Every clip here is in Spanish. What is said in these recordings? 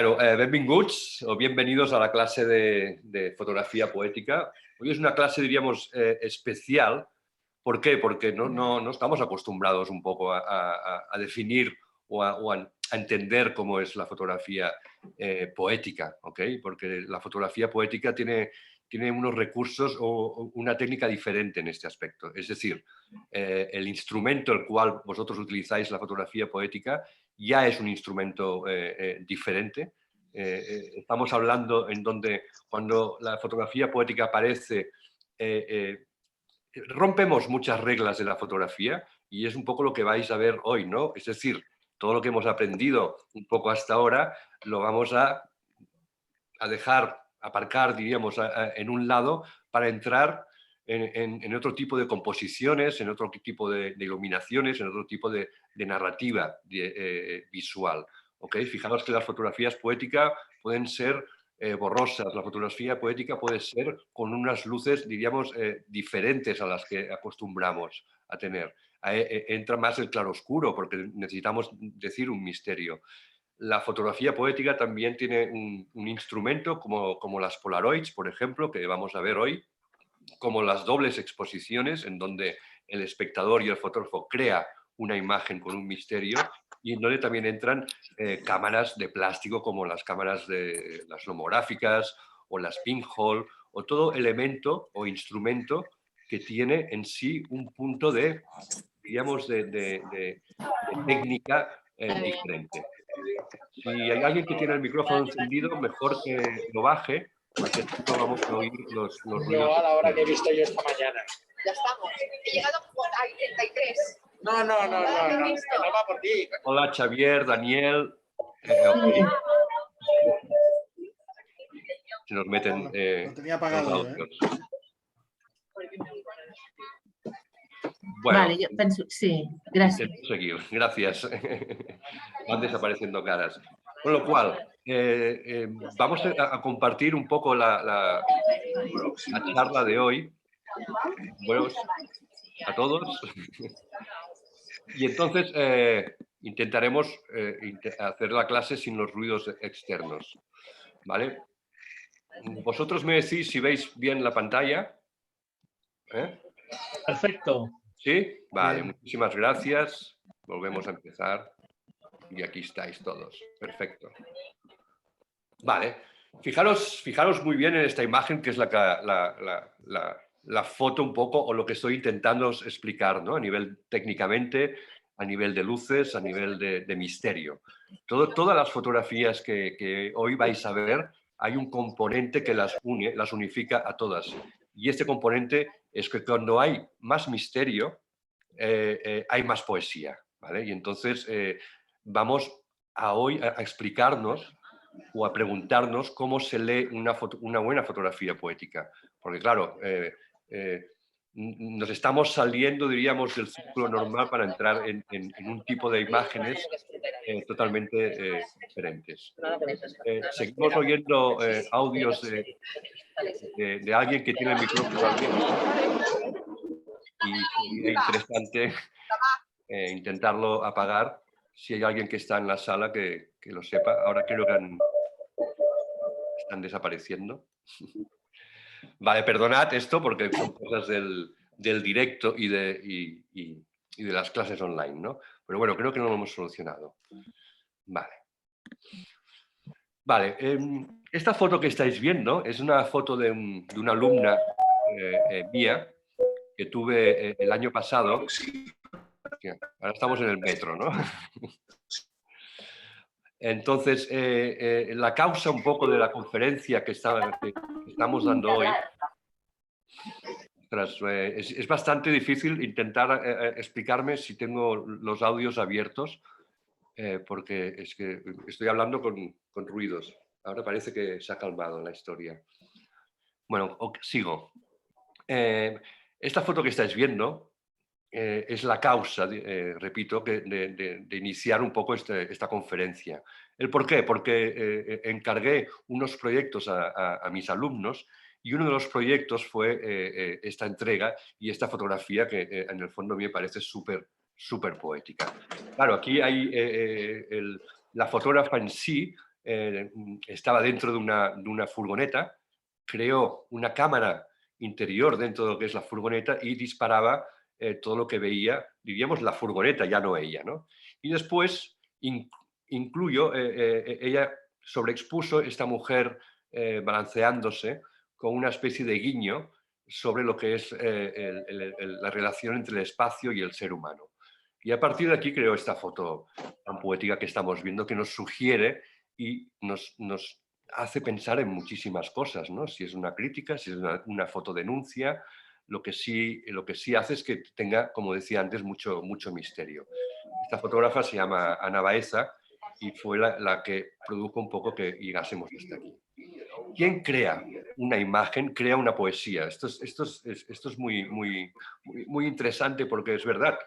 Benvinguts o bienvenidos a la clase de fotografía poética. Hoy es una clase, diríamos, especial. ¿Por qué? Porque no estamos acostumbrados un poco a definir o a entender cómo es la fotografía poética, ¿ok? Porque la fotografía poética tiene unos recursos o una técnica diferente en este aspecto. Es decir, el instrumento el cual vosotros utilizáis la fotografía poética ya es un instrumento diferente. Estamos hablando en donde cuando la fotografía poética aparece, rompemos muchas reglas de la fotografía y es un poco lo que vais a ver hoy, ¿no? Es decir, todo lo que hemos aprendido un poco hasta ahora lo vamos a dejar, aparcar, diríamos, en un lado para entrar en otro tipo de composiciones, en otro tipo de iluminaciones, en otro tipo de narrativa visual. ¿Okay? Fijaros que las fotografías poéticas pueden ser borrosas, la fotografía poética puede ser con unas luces, diríamos, diferentes a las que acostumbramos a tener. Entra más el claroscuro porque necesitamos decir un misterio. La fotografía poética también tiene un instrumento como las Polaroids, por ejemplo, que vamos a ver hoy, como las dobles exposiciones, en donde el espectador y el fotógrafo crea una imagen con un misterio, y en donde también entran cámaras de plástico como las cámaras de las nomográficas o las pinhole, o todo elemento o instrumento que tiene en sí un punto de, digamos, de técnica diferente. Si hay alguien que tiene el micrófono encendido, mejor que lo baje, porque así no vamos a oír los ruidos. No a la hora que he visto yo esta mañana. Ya estamos. He llegado a 33. No va por ti. Hola, Xavier, Daniel. Okay. Se nos meten lo tenía apagado los yo, audios. Bueno, vale, yo penso, sí, gracias. intento seguir. Gracias. Van desapareciendo caras. Con lo cual, vamos a compartir un poco la charla de hoy. Buenos a todos. Y entonces intentaremos hacer la clase sin los ruidos externos. ¿Vale? Vosotros me decís si veis bien la pantalla. Perfecto. ¿Sí? Vale, Bien. muchísimas gracias. Volvemos a empezar. Y aquí estáis todos. Perfecto. Vale. Fijaros muy bien en esta imagen, que es la foto un poco, o lo que estoy intentando explicar, ¿no? A nivel técnicamente, a nivel de luces, a nivel de misterio. Todas las fotografías que hoy vais a ver, hay un componente que las une, las unifica a todas. Y este componente es que cuando hay más misterio, hay más poesía, ¿vale? Y entonces vamos hoy a explicarnos o a preguntarnos cómo se lee una buena fotografía poética. Porque claro, nos estamos saliendo, diríamos, del círculo normal para entrar en un tipo de imágenes totalmente diferentes. Seguimos oyendo audios de alguien que tiene el micrófono abierto y es interesante intentarlo apagar. Si hay alguien que está en la sala que lo sepa. Ahora creo que están desapareciendo. Vale, perdonad esto porque son cosas del directo y de las clases online, ¿no? Pero bueno, creo que no lo hemos solucionado. Vale. Vale, esta foto que estáis viendo es una foto de una alumna mía que tuve el año pasado. Ahora estamos en el metro, ¿no? Entonces, la causa un poco de la conferencia que estamos dando hoy, es bastante difícil intentar explicarme si tengo los audios abiertos, porque es que estoy hablando con ruidos. Ahora parece que se ha calmado la historia. Bueno, sigo. Esta foto que estáis viendo es la causa, repito, de iniciar un poco esta conferencia. ¿El por qué? Porque encargué unos proyectos a mis alumnos y uno de los proyectos fue esta entrega y esta fotografía que en el fondo me parece súper poética. Claro, aquí hay la fotógrafa en sí estaba dentro de una furgoneta, creó una cámara interior dentro de lo que es la furgoneta y disparaba todo lo que veía, diríamos la furgoneta, ya no ella, ¿no? Y después ella sobreexpuso esta mujer balanceándose con una especie de guiño sobre lo que es la relación entre el espacio y el ser humano. Y a partir de aquí creó esta foto tan poética que estamos viendo, que nos sugiere y nos hace pensar en muchísimas cosas, ¿no? Si es una crítica, si es una fotodenuncia, lo que sí hace es que tenga, como decía antes, mucho misterio. Esta fotógrafa se llama Ana Baeza y fue la que produjo un poco que llegásemos hasta aquí. ¿Quién crea una imagen? Crea una poesía. Esto es muy interesante porque es verdad.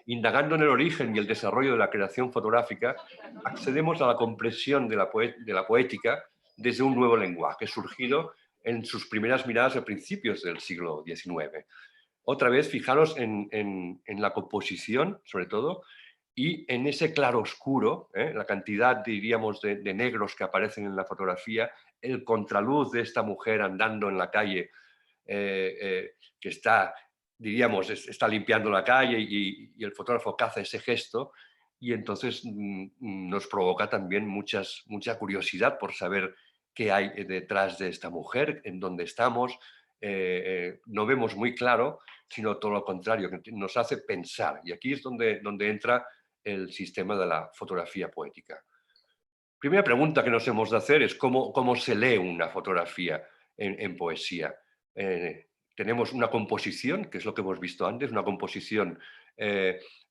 Indagando en el origen y el desarrollo de la creación fotográfica, accedemos a la comprensión de la poética desde un nuevo lenguaje surgido en sus primeras miradas a principios del siglo XIX. Otra vez, fijaros en la composición, sobre todo, y en ese claroscuro, la cantidad, diríamos, de negros que aparecen en la fotografía, el contraluz de esta mujer andando en la calle, que está, diríamos, está limpiando la calle y el fotógrafo caza ese gesto y entonces nos provoca también mucha curiosidad por saber qué hay detrás de esta mujer, en dónde estamos. No vemos muy claro, sino todo lo contrario, que nos hace pensar. Y aquí es donde entra el sistema de la fotografía poética. Primera pregunta que nos hemos de hacer es cómo se lee una fotografía en poesía. Tenemos una composición, que es lo que hemos visto antes, una composición,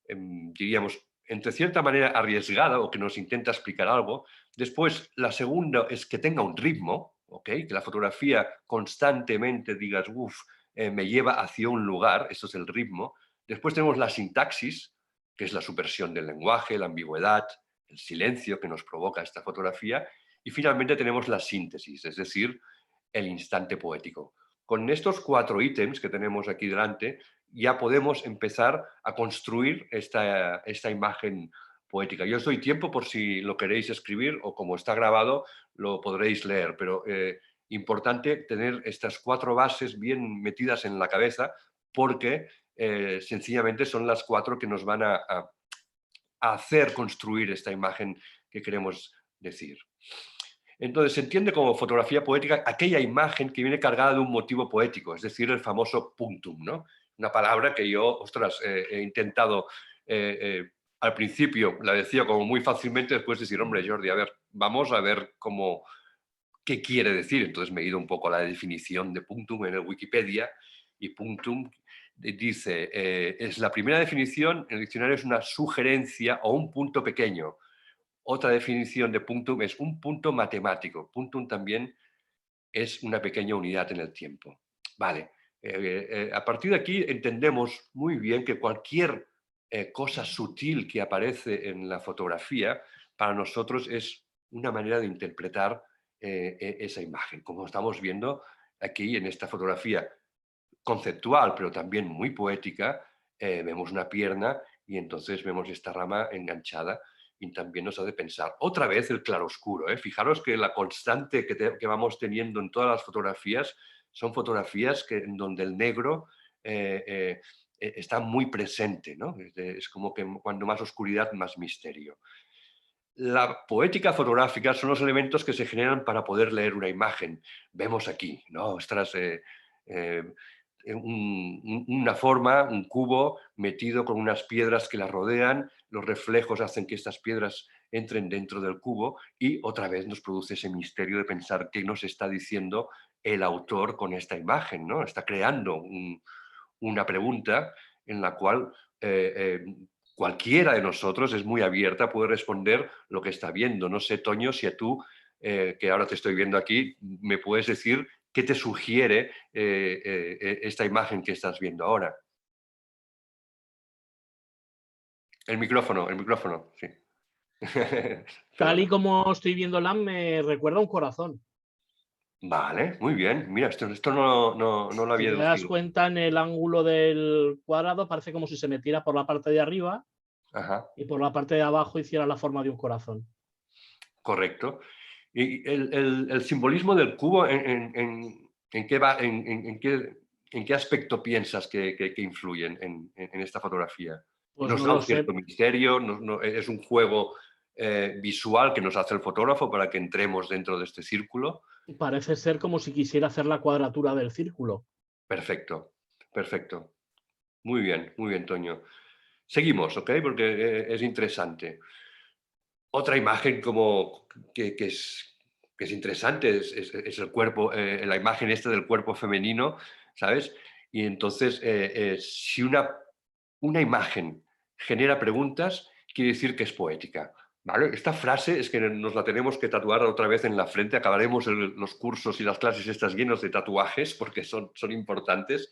diríamos, entre cierta manera arriesgada o que nos intenta explicar algo. Después, la segunda es que tenga un ritmo, ¿okay? Que la fotografía constantemente digas, uff, me lleva hacia un lugar, esto es el ritmo. Después tenemos la sintaxis, que es la subversión del lenguaje, la ambigüedad, el silencio que nos provoca esta fotografía. Y finalmente tenemos la síntesis, es decir, el instante poético. Con estos 4 ítems que tenemos aquí delante, ya podemos empezar a construir esta imagen poética. Yo os doy tiempo por si lo queréis escribir o como está grabado lo podréis leer, pero importante tener estas 4 bases bien metidas en la cabeza porque sencillamente son las 4 que nos van a hacer construir esta imagen que queremos decir. Entonces se entiende como fotografía poética aquella imagen que viene cargada de un motivo poético, es decir, el famoso punctum, ¿no? Una palabra que yo, ostras, he intentado, al principio la decía como muy fácilmente, después decir, hombre, Jordi, a ver, vamos a ver qué quiere decir. Entonces me he ido un poco a la definición de punctum en el Wikipedia y punctum dice, es la primera definición, en el diccionario es una sugerencia o un punto pequeño. Otra definición de punctum es un punto matemático. Punctum también es una pequeña unidad en el tiempo. Vale, a partir de aquí entendemos muy bien que cualquier cosa sutil que aparece en la fotografía para nosotros es una manera de interpretar esa imagen. Como estamos viendo aquí en esta fotografía conceptual, pero también muy poética, vemos una pierna y entonces vemos esta rama enganchada y también nos hace pensar. Otra vez el claroscuro. Fijaros que la constante que vamos teniendo en todas las fotografías son fotografías en donde el negro está muy presente, ¿no? Es como que cuando más oscuridad, más misterio. La poética fotográfica son los elementos que se generan para poder leer una imagen. Vemos aquí, ¿no? Ostras, una forma, un cubo metido con unas piedras que la rodean, los reflejos hacen que estas piedras entren dentro del cubo y otra vez nos produce ese misterio de pensar qué nos está diciendo el autor con esta imagen, ¿no? Está creando una pregunta en la cual cualquiera de nosotros es muy abierta, puede responder lo que está viendo. No sé, Toño, si a tú, que ahora te estoy viendo aquí, me puedes decir qué te sugiere esta imagen que estás viendo ahora. El micrófono, sí. Tal y como estoy viéndola, me recuerda a un corazón. Vale, muy bien. Mira, esto no lo había Si te das deducido. cuenta, en el ángulo del cuadrado parece como si se metiera por la parte de arriba. Ajá. Y por la parte de abajo hiciera la forma de un corazón. correcto. Y el simbolismo del cubo, ¿en qué va, en qué aspecto piensas que influye en esta fotografía? Pues ¿Nos no da lo un sé. cierto misterio? ¿Es un juego visual que nos hace el fotógrafo para que entremos dentro de este círculo? Parece ser como si quisiera hacer la cuadratura del círculo. Perfecto, perfecto. Muy bien, Toño. Seguimos, ¿ok? Porque es interesante. Otra imagen como que es interesante es el cuerpo, la imagen esta del cuerpo femenino, ¿sabes? Y entonces, si una imagen genera preguntas, quiere decir que es poética. ¿Vale? Esta frase es que nos la tenemos que tatuar otra vez en la frente. Acabaremos los cursos y las clases estas llenos de tatuajes porque son importantes.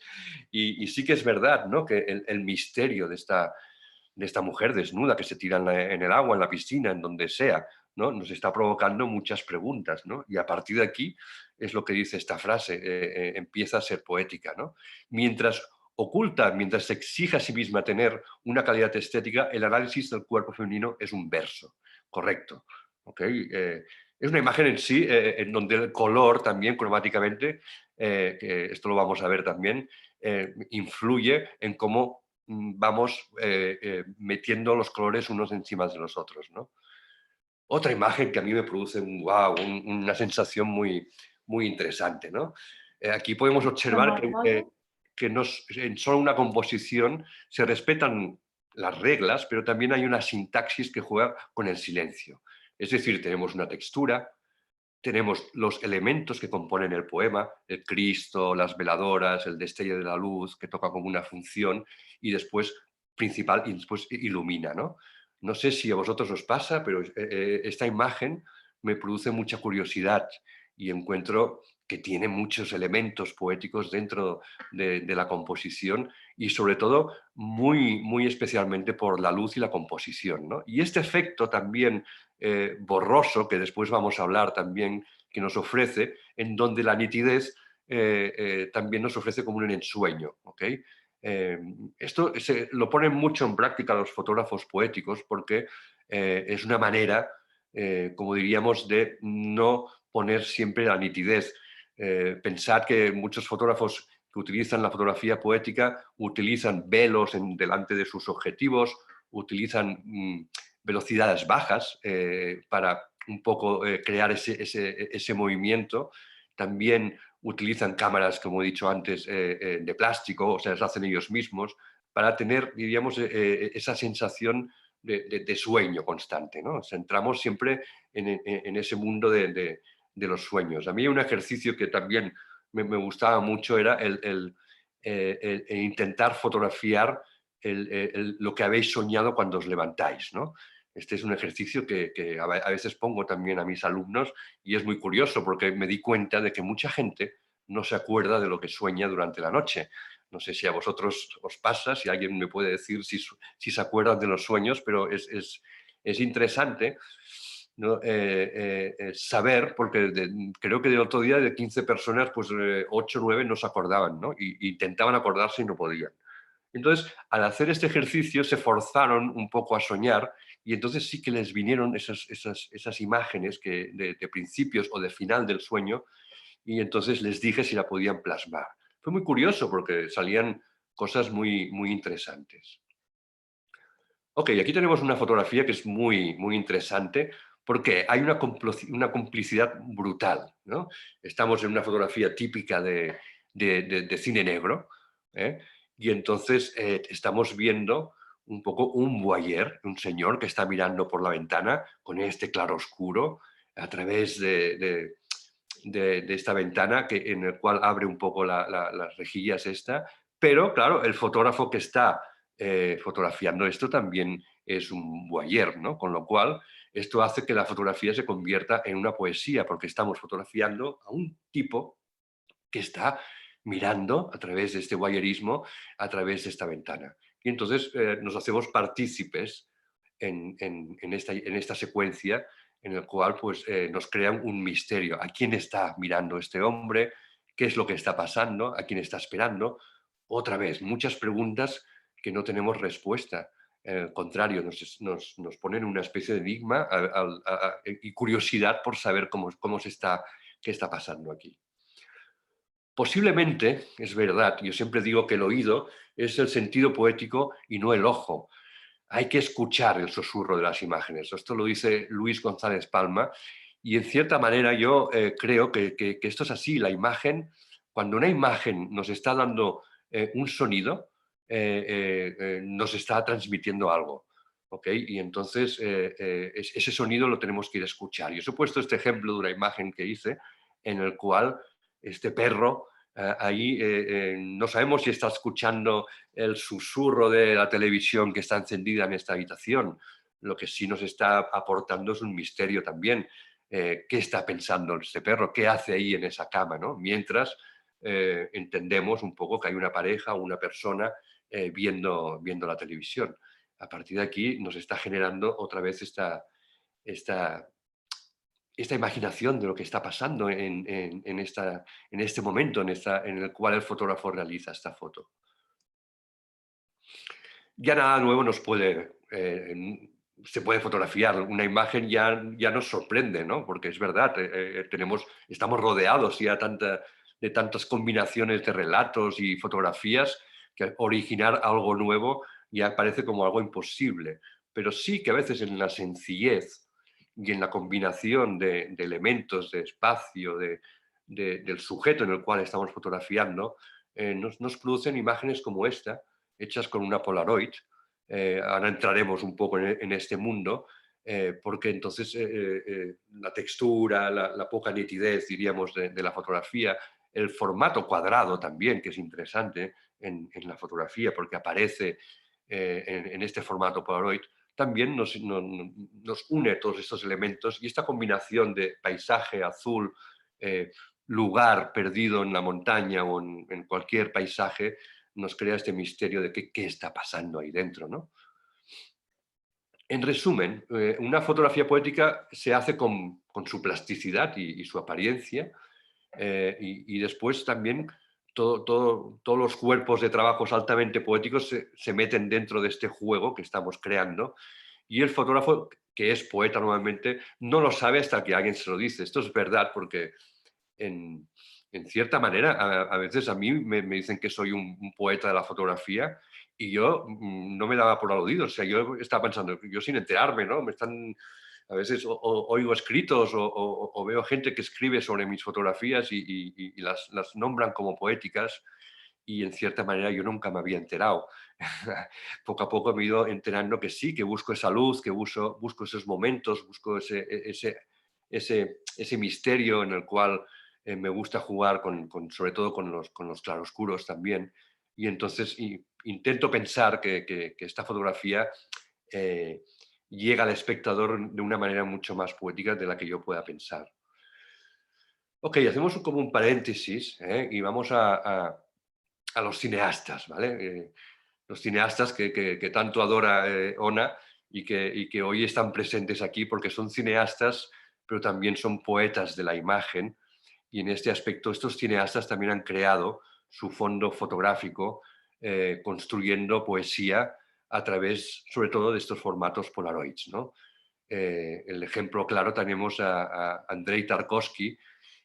Y sí que es verdad, ¿no? Que el misterio de esta mujer desnuda que se tira en el agua, en la piscina, en donde sea, ¿no? Nos está provocando muchas preguntas, ¿no? Y a partir de aquí es lo que dice esta frase, empieza a ser poética, ¿no? Mientras oculta, mientras se exige a sí misma tener una calidad estética, el análisis del cuerpo femenino es un verso, correcto, ¿ok? Es una imagen en sí, en donde el color también cromáticamente, que esto lo vamos a ver también, influye en cómo vamos metiendo los colores unos encima de los otros, ¿no? Otra imagen que a mí me produce una sensación muy interesante, ¿no? Aquí podemos observar que en solo una composición se respetan las reglas, pero también hay una sintaxis que juega con el silencio. Es decir, tenemos una textura, tenemos los elementos que componen el poema, el Cristo, las veladoras, el destello de la luz, que toca como una función, y después principal, y después ilumina, ¿no? No sé si a vosotros os pasa, pero esta imagen me produce mucha curiosidad y encuentro que tiene muchos elementos poéticos dentro de la composición y sobre todo muy especialmente por la luz y la composición, ¿no? Y este efecto también borroso, que después vamos a hablar también, que nos ofrece, en donde la nitidez también nos ofrece como un ensueño. ¿Ok? Esto lo ponen mucho en práctica los fotógrafos poéticos porque es una manera, como diríamos, de no poner siempre la nitidez. Pensad que muchos fotógrafos que utilizan la fotografía poética utilizan velos delante de sus objetivos, utilizan velocidades bajas para un poco crear ese movimiento. También utilizan cámaras, como he dicho antes, de plástico, o sea, las hacen ellos mismos, para tener, diríamos, esa sensación de sueño constante, ¿no? Nos centramos siempre en ese mundo de los sueños. A mí un ejercicio que también me gustaba mucho era el intentar fotografiar lo que habéis soñado cuando os levantáis, ¿no? Este es un ejercicio que a veces pongo también a mis alumnos y es muy curioso porque me di cuenta de que mucha gente no se acuerda de lo que sueña durante la noche. No sé si a vosotros os pasa, si alguien me puede decir si se acuerdan de los sueños, pero es interesante, ¿no? Saber, porque creo que del otro día de 15 personas, pues 8 o 9 no se acordaban, ¿no? Y intentaban acordarse y no podían. Entonces, al hacer este ejercicio se forzaron un poco a soñar y entonces sí que les vinieron esas imágenes de principios o de final del sueño y entonces les dije si la podían plasmar. Fue muy curioso porque salían cosas muy interesantes. Ok, aquí tenemos una fotografía que es muy interesante porque hay una complicidad brutal, ¿no? Estamos en una fotografía típica de cine negro, ¿eh? Y entonces estamos viendo un poco un voyeur, un señor que está mirando por la ventana con este claroscuro a través de esta ventana en el cual abre un poco las rejillas esta, pero claro, el fotógrafo que está fotografiando esto también es un voyeur, ¿no? Con lo cual esto hace que la fotografía se convierta en una poesía porque estamos fotografiando a un tipo que está mirando a través de este voyeurismo, a través de esta ventana. Y entonces nos hacemos partícipes en esta secuencia en el cual pues, nos crean un misterio. ¿A quién está mirando este hombre? ¿Qué es lo que está pasando? ¿A quién está esperando? Otra vez, muchas preguntas que no tenemos respuesta. Al contrario, nos ponen una especie de enigma y curiosidad por saber qué está pasando aquí. Posiblemente, es verdad, yo siempre digo que el oído es el sentido poético y no el ojo. Hay que escuchar el susurro de las imágenes. Esto lo dice Luis González Palma y en cierta manera yo creo que esto es así. La imagen, cuando una imagen nos está dando un sonido, nos está transmitiendo algo. ¿Ok? Y entonces ese sonido lo tenemos que ir a escuchar. Yo os he puesto este ejemplo de una imagen que hice en el cual este perro ahí no sabemos si está escuchando el susurro de la televisión que está encendida en esta habitación. Lo que sí nos está aportando es un misterio también. ¿Qué está pensando este perro? ¿Qué hace ahí en esa cama? ¿No? Mientras entendemos un poco que hay una pareja o una persona viendo la televisión. A partir de aquí nos está generando otra vez esta imaginación de lo que está pasando en este momento en el cual el fotógrafo realiza esta foto. Ya nada nuevo se puede fotografiar. Una imagen ya nos sorprende, ¿no? Porque es verdad, estamos rodeados ya de tantas combinaciones de relatos y fotografías que originar algo nuevo ya parece como algo imposible. Pero sí que a veces en la sencillez y en la combinación de elementos, de espacio, del sujeto en el cual estamos fotografiando, nos producen imágenes como esta, hechas con una Polaroid. Ahora entraremos un poco en este mundo, porque entonces la textura, la poca nitidez, diríamos, de la fotografía, el formato cuadrado también, que es interesante en la fotografía, porque aparece en este formato Polaroid, también nos une todos estos elementos y esta combinación de paisaje azul, lugar perdido en la montaña o en cualquier paisaje, nos crea este misterio de qué está pasando ahí dentro, ¿no? En resumen, una fotografía poética se hace con su plasticidad y su apariencia, y después también todos los cuerpos de trabajos altamente poéticos se meten dentro de este juego que estamos creando, y el fotógrafo, que es poeta normalmente, no lo sabe hasta que alguien se lo dice. Esto es verdad porque en, cierta manera, a veces a mí me dicen que soy un poeta de la fotografía y yo no me daba por aludido. O sea, yo estaba pensando, yo sin enterarme, ¿no? A veces oigo escritos o veo gente que escribe sobre mis fotografías y las nombran como poéticas y en cierta manera yo nunca me había enterado. Poco a poco me he ido enterando que sí, que busco esa luz, que busco esos momentos, busco ese misterio en el cual me gusta jugar, sobre todo con los claroscuros también. Y entonces intento pensar que esta fotografía llega al espectador de una manera mucho más poética de la que yo pueda pensar. Ok, hacemos como un paréntesis y vamos a los cineastas, ¿vale? Los cineastas que tanto adora Ona y que hoy están presentes aquí porque son cineastas, pero también son poetas de la imagen. Y en este aspecto estos cineastas también han creado su fondo fotográfico construyendo poesía a través, sobre todo, de estos formatos Polaroids, ¿no? El ejemplo claro tenemos a Andrei Tarkovsky,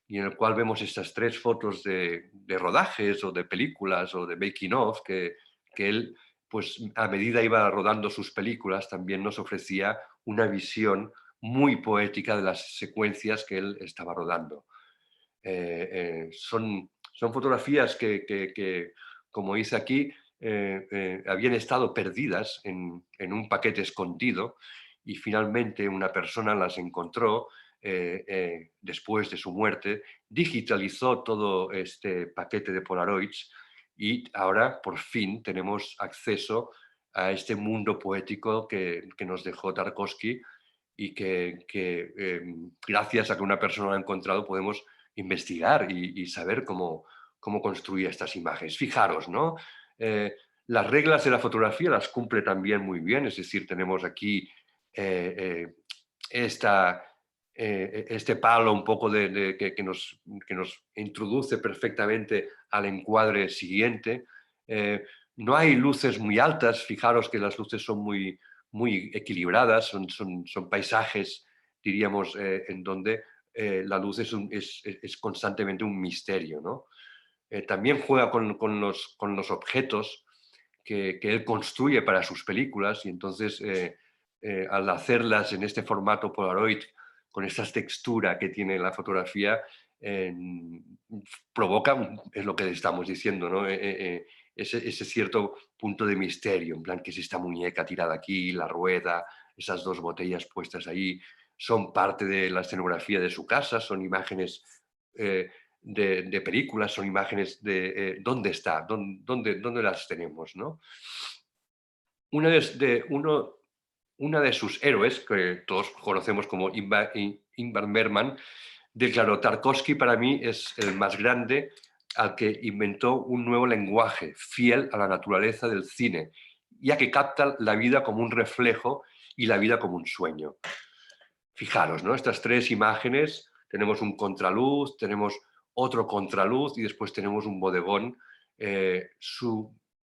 y en el cual vemos estas 3 fotos de rodajes o de películas o de making of que él, pues a medida iba rodando sus películas, también nos ofrecía una visión muy poética de las secuencias que él estaba rodando. Son fotografías que, como dice aquí, habían estado perdidas en un paquete escondido y finalmente una persona las encontró después de su muerte, digitalizó todo este paquete de Polaroids y ahora por fin tenemos acceso a este mundo poético que nos dejó Tarkovsky y que gracias a que una persona lo ha encontrado podemos investigar y saber cómo construir estas imágenes. Fijaros, ¿no? Las reglas de la fotografía las cumple también muy bien, es decir, tenemos aquí este palo un poco que nos introduce perfectamente al encuadre siguiente. No hay luces muy altas, fijaros que las luces son muy, muy equilibradas, son paisajes, diríamos, en donde la luz es constantemente un misterio, ¿no? También juega con los objetos que él construye para sus películas y entonces al hacerlas en este formato Polaroid, con esta textura que tiene la fotografía, eh, provoca, es lo que estamos diciendo, ¿no? Ese cierto punto de misterio, en plan que es esta muñeca tirada aquí, la rueda, esas dos botellas puestas ahí, son parte de la escenografía de su casa, son imágenes de películas, son imágenes de dónde está, dónde las tenemos, ¿no? Una de sus héroes, que todos conocemos como Ingmar Bergman, declaró: Tarkovsky para mí es el más grande al que inventó un nuevo lenguaje fiel a la naturaleza del cine, ya que capta la vida como un reflejo y la vida como un sueño. Fijaros, ¿no? Estas tres imágenes, tenemos un contraluz, tenemos otro contraluz y después tenemos un bodegón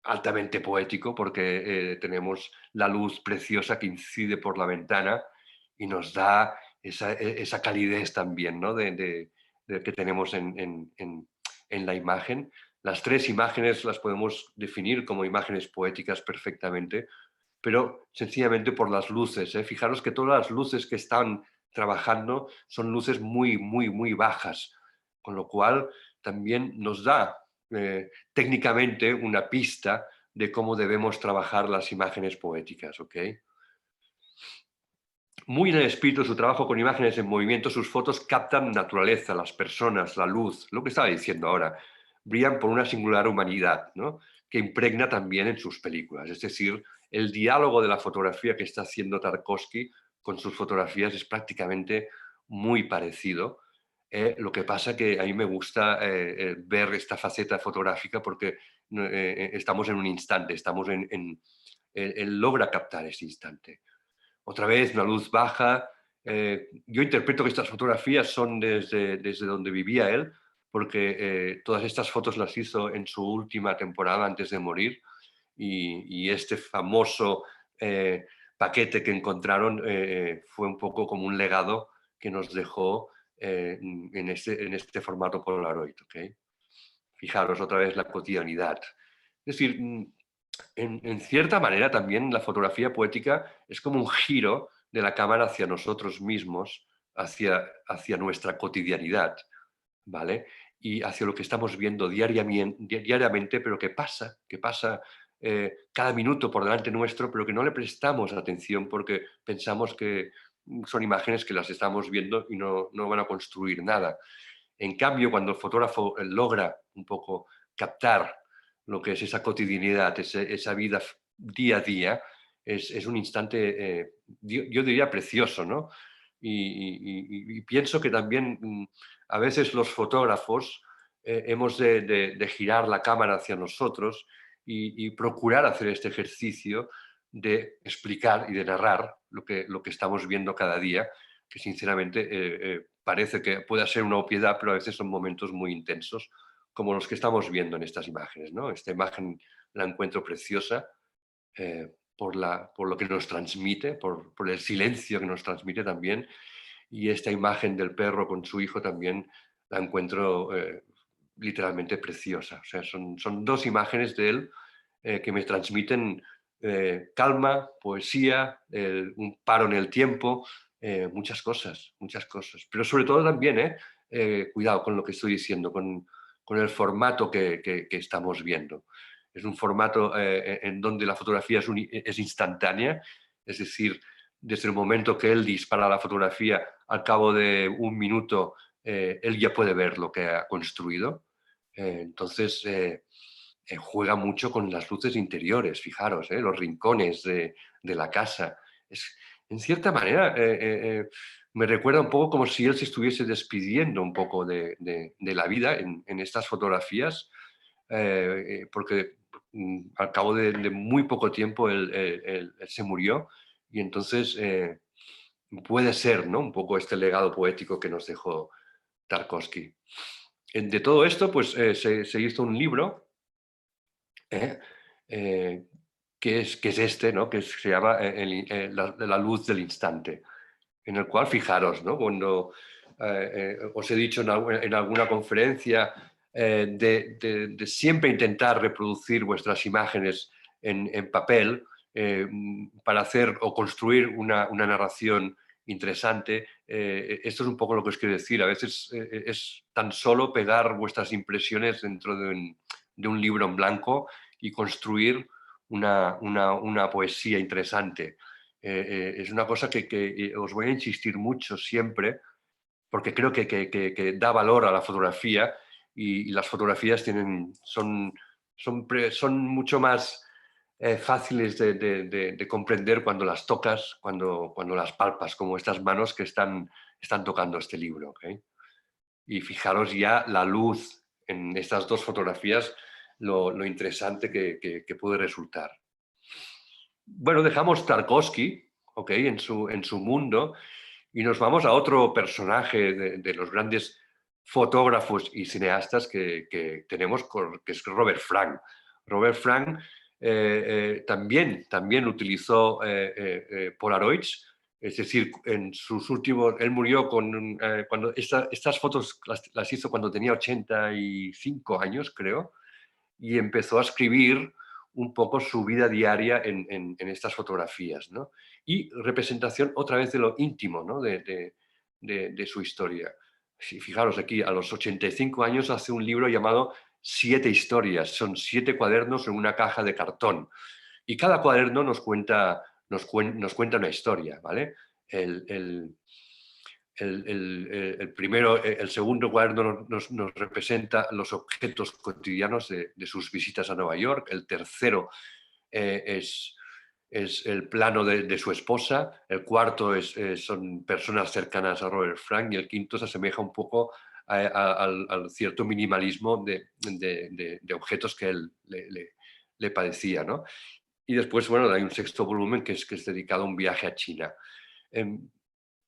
altamente poético porque tenemos la luz preciosa que incide por la ventana y nos da esa calidez también, ¿no? Que tenemos en la imagen. Las tres imágenes las podemos definir como imágenes poéticas perfectamente, pero sencillamente por las luces. Fijaros que todas las luces que están trabajando son luces muy, muy, muy bajas, con lo cual también nos da técnicamente una pista de cómo debemos trabajar las imágenes poéticas, ¿ok? Muy en el espíritu de su trabajo con imágenes en movimiento, sus fotos captan naturaleza, las personas, la luz, lo que estaba diciendo ahora, brillan por una singular humanidad, ¿no? Que impregna también en sus películas. Es decir, el diálogo de la fotografía que está haciendo Tarkovsky con sus fotografías es prácticamente muy parecido. Lo que pasa que a mí me gusta ver esta faceta fotográfica porque estamos en un instante, él logra captar ese instante. Otra vez, una luz baja. Yo interpreto que estas fotografías son desde donde vivía él, porque todas estas fotos las hizo en su última temporada antes de morir y este famoso paquete que encontraron fue un poco como un legado que nos dejó en este formato Polaroid. ¿Okay? Fijaros otra vez la cotidianidad. Es decir, en cierta manera también la fotografía poética es como un giro de la cámara hacia nosotros mismos, hacia nuestra cotidianidad, ¿vale? Y hacia lo que estamos viendo diariamente, pero que pasa cada minuto por delante nuestro, pero que no le prestamos atención porque pensamos que son imágenes que las estamos viendo y no van a construir nada. En cambio, cuando el fotógrafo logra un poco captar lo que es esa cotidianidad, esa vida día a día, es un instante, yo diría, precioso, ¿no? Y pienso que también a veces los fotógrafos hemos de girar la cámara hacia nosotros y procurar hacer este ejercicio de explicar y de narrar lo que estamos viendo cada día, que sinceramente parece que pueda ser una obviedad, pero a veces son momentos muy intensos, como los que estamos viendo en estas imágenes, ¿no? Esta imagen la encuentro preciosa por lo que nos transmite, por el silencio que nos transmite también, y esta imagen del perro con su hijo también la encuentro literalmente preciosa. O sea, son dos imágenes de él que me transmiten calma, poesía, un paro en el tiempo, muchas cosas, muchas cosas. Pero sobre todo también, cuidado con lo que estoy diciendo, con el formato que estamos viendo. Es un formato en donde la fotografía es instantánea, es decir, desde el momento que él dispara la fotografía, al cabo de un minuto, él ya puede ver lo que ha construido. Entonces, juega mucho con las luces interiores, fijaros, los rincones de la casa. En cierta manera, me recuerda un poco como si él se estuviese despidiendo un poco de la vida en estas fotografías, porque al cabo de muy poco tiempo él se murió y entonces puede ser, ¿no? Un poco este legado poético que nos dejó Tarkovsky. De todo esto, pues se hizo un libro que es este, ¿no? Que se llama la luz del instante, en el cual, fijaros, ¿no? Cuando os he dicho en alguna conferencia de siempre intentar reproducir vuestras imágenes en papel para hacer o construir una narración interesante. Esto es un poco lo que os quiero decir. A veces es tan solo pegar vuestras impresiones dentro de un libro en blanco y construir una poesía interesante. Es una cosa que os voy a insistir mucho siempre, porque creo que da valor a la fotografía y las fotografías son mucho más fáciles de comprender cuando las tocas, cuando las palpas, como estas manos que están tocando este libro. ¿Okay? Y fijaros ya la luz en estas dos fotografías, lo interesante que puede resultar. Bueno, dejamos Tarkovsky, ¿okay? en su mundo y nos vamos a otro personaje de los grandes fotógrafos y cineastas que tenemos, que es Robert Frank. Robert Frank también utilizó Polaroids, es decir, en sus últimos, él murió cuando estas fotos las hizo cuando tenía 85 años, creo, y empezó a escribir un poco su vida diaria en estas fotografías, ¿no? Y representación otra vez de lo íntimo, ¿no? de su historia. Fijaros aquí, a los 85 años hace un libro llamado 7 historias, son 7 cuadernos en una caja de cartón. Y cada cuaderno nos cuenta una historia, ¿vale? El primero, el segundo cuaderno nos representa los objetos cotidianos de sus visitas a Nueva York. El tercero es el plano de su esposa. El cuarto son personas cercanas a Robert Frank. Y el quinto se asemeja un poco al cierto minimalismo de objetos que él le padecía, ¿no? Y después, bueno, hay un sexto volumen que es dedicado a un viaje a China.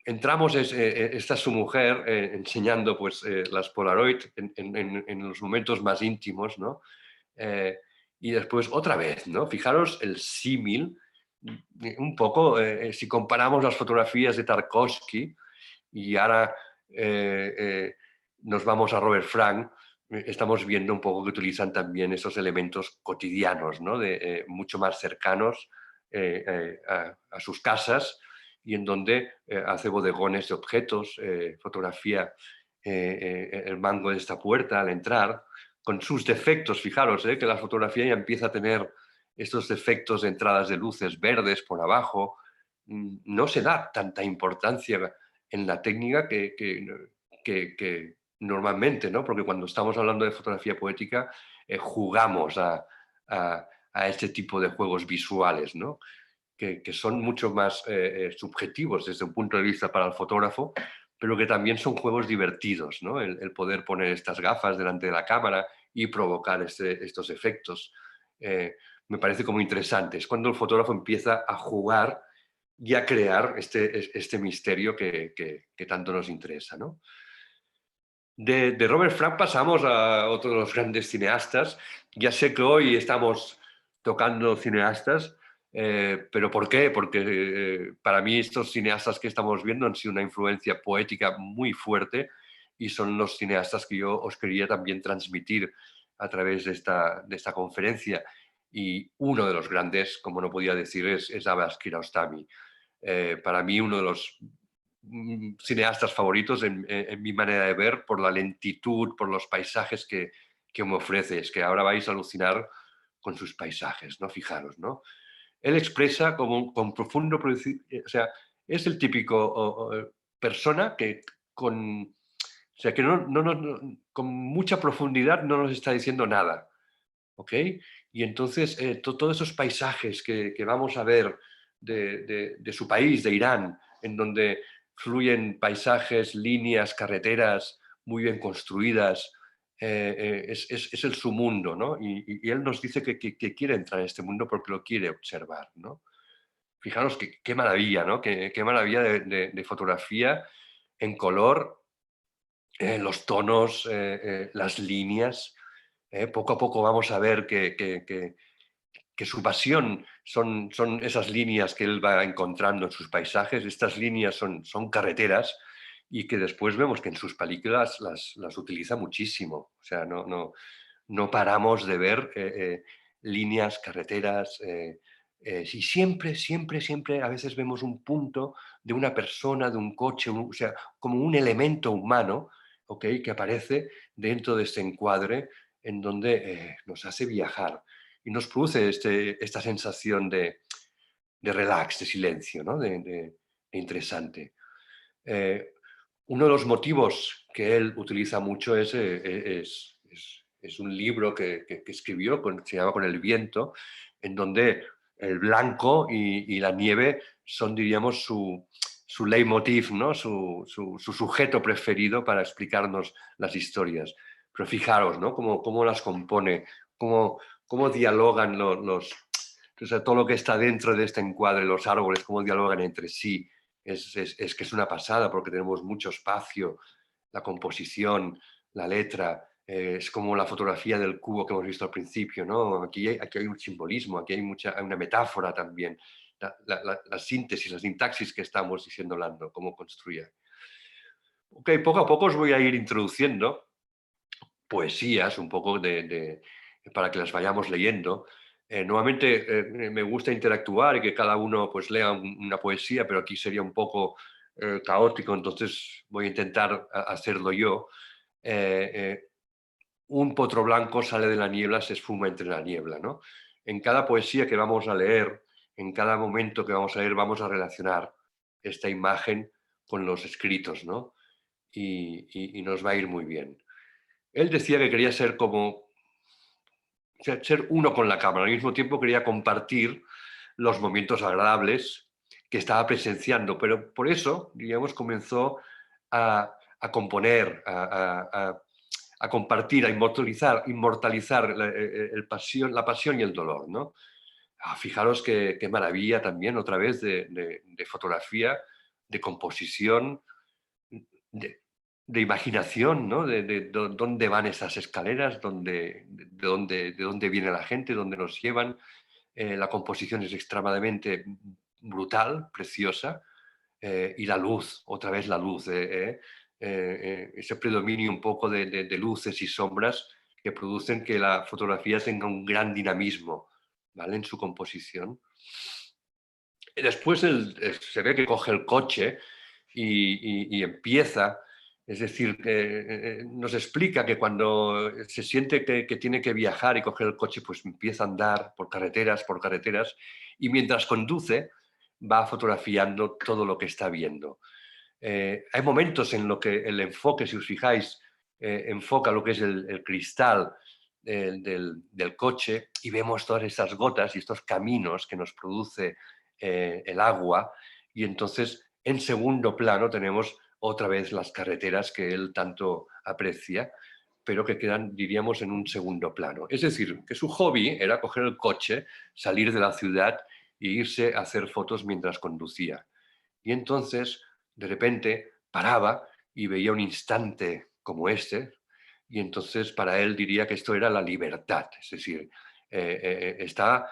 Entramos, esta es su mujer enseñando pues, las Polaroid en los momentos más íntimos, ¿no? Y después otra vez, ¿no? Fijaros el símil, un poco, si comparamos las fotografías de Tarkovsky y ahora nos vamos a Robert Frank, estamos viendo un poco que utilizan también esos elementos cotidianos, ¿no? Mucho más cercanos a sus casas y en donde hace bodegones de objetos, fotografía el mango de esta puerta al entrar, con sus defectos, fijaros, que la fotografía ya empieza a tener estos defectos de entradas de luces verdes por abajo, no se da tanta importancia en la técnica que normalmente, ¿no? Porque cuando estamos hablando de fotografía poética, jugamos a este tipo de juegos visuales, ¿no? Que son mucho más subjetivos desde un punto de vista para el fotógrafo, pero que también son juegos divertidos, ¿no? El poder poner estas gafas delante de la cámara y provocar estos efectos. Me parece como interesante. Es cuando el fotógrafo empieza a jugar y a crear este misterio que tanto nos interesa, ¿no? De Robert Frank pasamos a otro de los grandes cineastas. Ya sé que hoy estamos tocando cineastas, pero ¿por qué? Porque para mí estos cineastas que estamos viendo han sido una influencia poética muy fuerte y son los cineastas que yo os quería también transmitir a través de esta conferencia. Y uno de los grandes, como no podía decir, es Abbas Kiarostami. Para mí uno de los cineastas favoritos en mi manera de ver, por la lentitud, por los paisajes que me ofrece. Es que ahora vais a alucinar con sus paisajes, ¿no? Fijaros, ¿no? Él expresa con profundo... O sea, es el típico persona que con... O sea, que con mucha profundidad no nos está diciendo nada, ¿ok? Y entonces todos esos paisajes que vamos a ver de su país, de Irán, en donde fluyen paisajes, líneas, carreteras muy bien construidas, es el su mundo, ¿no? Y él nos dice que quiere entrar en este mundo porque lo quiere observar, ¿no? Fijaros qué maravilla, ¿no? Qué maravilla de fotografía en color, los tonos, las líneas. Poco a poco vamos a ver que que su pasión son esas líneas que él va encontrando en sus paisajes. Estas líneas son carreteras y que después vemos que en sus películas las utiliza muchísimo. O sea, no paramos de ver líneas, carreteras, y siempre, siempre, siempre a veces vemos un punto de una persona, de un coche, o sea, como un elemento humano, ¿ok?, que aparece dentro de este encuadre en donde nos hace viajar y nos produce esta sensación de relax, de silencio, ¿no?, de interesante. Eh, Uno de los motivos que él utiliza mucho es un libro que escribió, se llama Con el viento, en donde el blanco y la nieve son, diríamos, su leitmotiv, ¿no?, su sujeto preferido para explicarnos las historias. Pero fijaros, ¿no?, cómo las compone, cómo dialogan o sea, todo lo que está dentro de este encuadre, los árboles, cómo dialogan entre sí. Es que es una pasada porque tenemos mucho espacio, la composición, la letra, es como la fotografía del cubo que hemos visto al principio, ¿no? Aquí hay un simbolismo, aquí hay una metáfora también, la síntesis, la sintaxis que estamos diciendo Lando, cómo construye. Ok, poco a poco os voy a ir introduciendo poesías un poco para que las vayamos leyendo. Nuevamente me gusta interactuar y que cada uno pues lea una poesía, pero aquí sería un poco caótico, entonces voy a intentar hacerlo yo. Eh, eh, un potro blanco sale de la niebla, se esfuma entre la niebla, ¿no? En cada poesía que vamos a leer, en cada momento que vamos a leer, vamos a relacionar esta imagen con los escritos, ¿no? Y nos va a ir muy bien. Él decía que quería ser como, o sea, ser uno con la cámara, al mismo tiempo quería compartir los momentos agradables que estaba presenciando, pero por eso, digamos, comenzó a componer, a compartir, a inmortalizar la pasión y el dolor, ¿no? Fijaros qué maravilla también, otra vez, de fotografía, de composición, de, de imaginación, ¿no? Dónde van esas escaleras, de dónde viene la gente, dónde nos llevan. La composición es extremadamente brutal, preciosa, y la luz, otra vez la luz, ese predominio un poco de luces y sombras que producen que la fotografía tenga un gran dinamismo, ¿vale?, en su composición. Y después se ve que coge el coche y empieza, es decir, nos explica que cuando se siente que tiene que viajar y coger el coche, pues empieza a andar por carreteras, y mientras conduce va fotografiando todo lo que está viendo. Hay momentos en los que el enfoque, si os fijáis, enfoca lo que es el cristal del coche y vemos todas estas gotas y estos caminos que nos produce el agua, y entonces en segundo plano tenemos otra vez las carreteras que él tanto aprecia, pero que quedan, diríamos, en un segundo plano. Es decir, que su hobby era coger el coche, salir de la ciudad e irse a hacer fotos mientras conducía. Y entonces, de repente, paraba y veía un instante como este, y entonces para él diría que esto era la libertad, es decir, estaba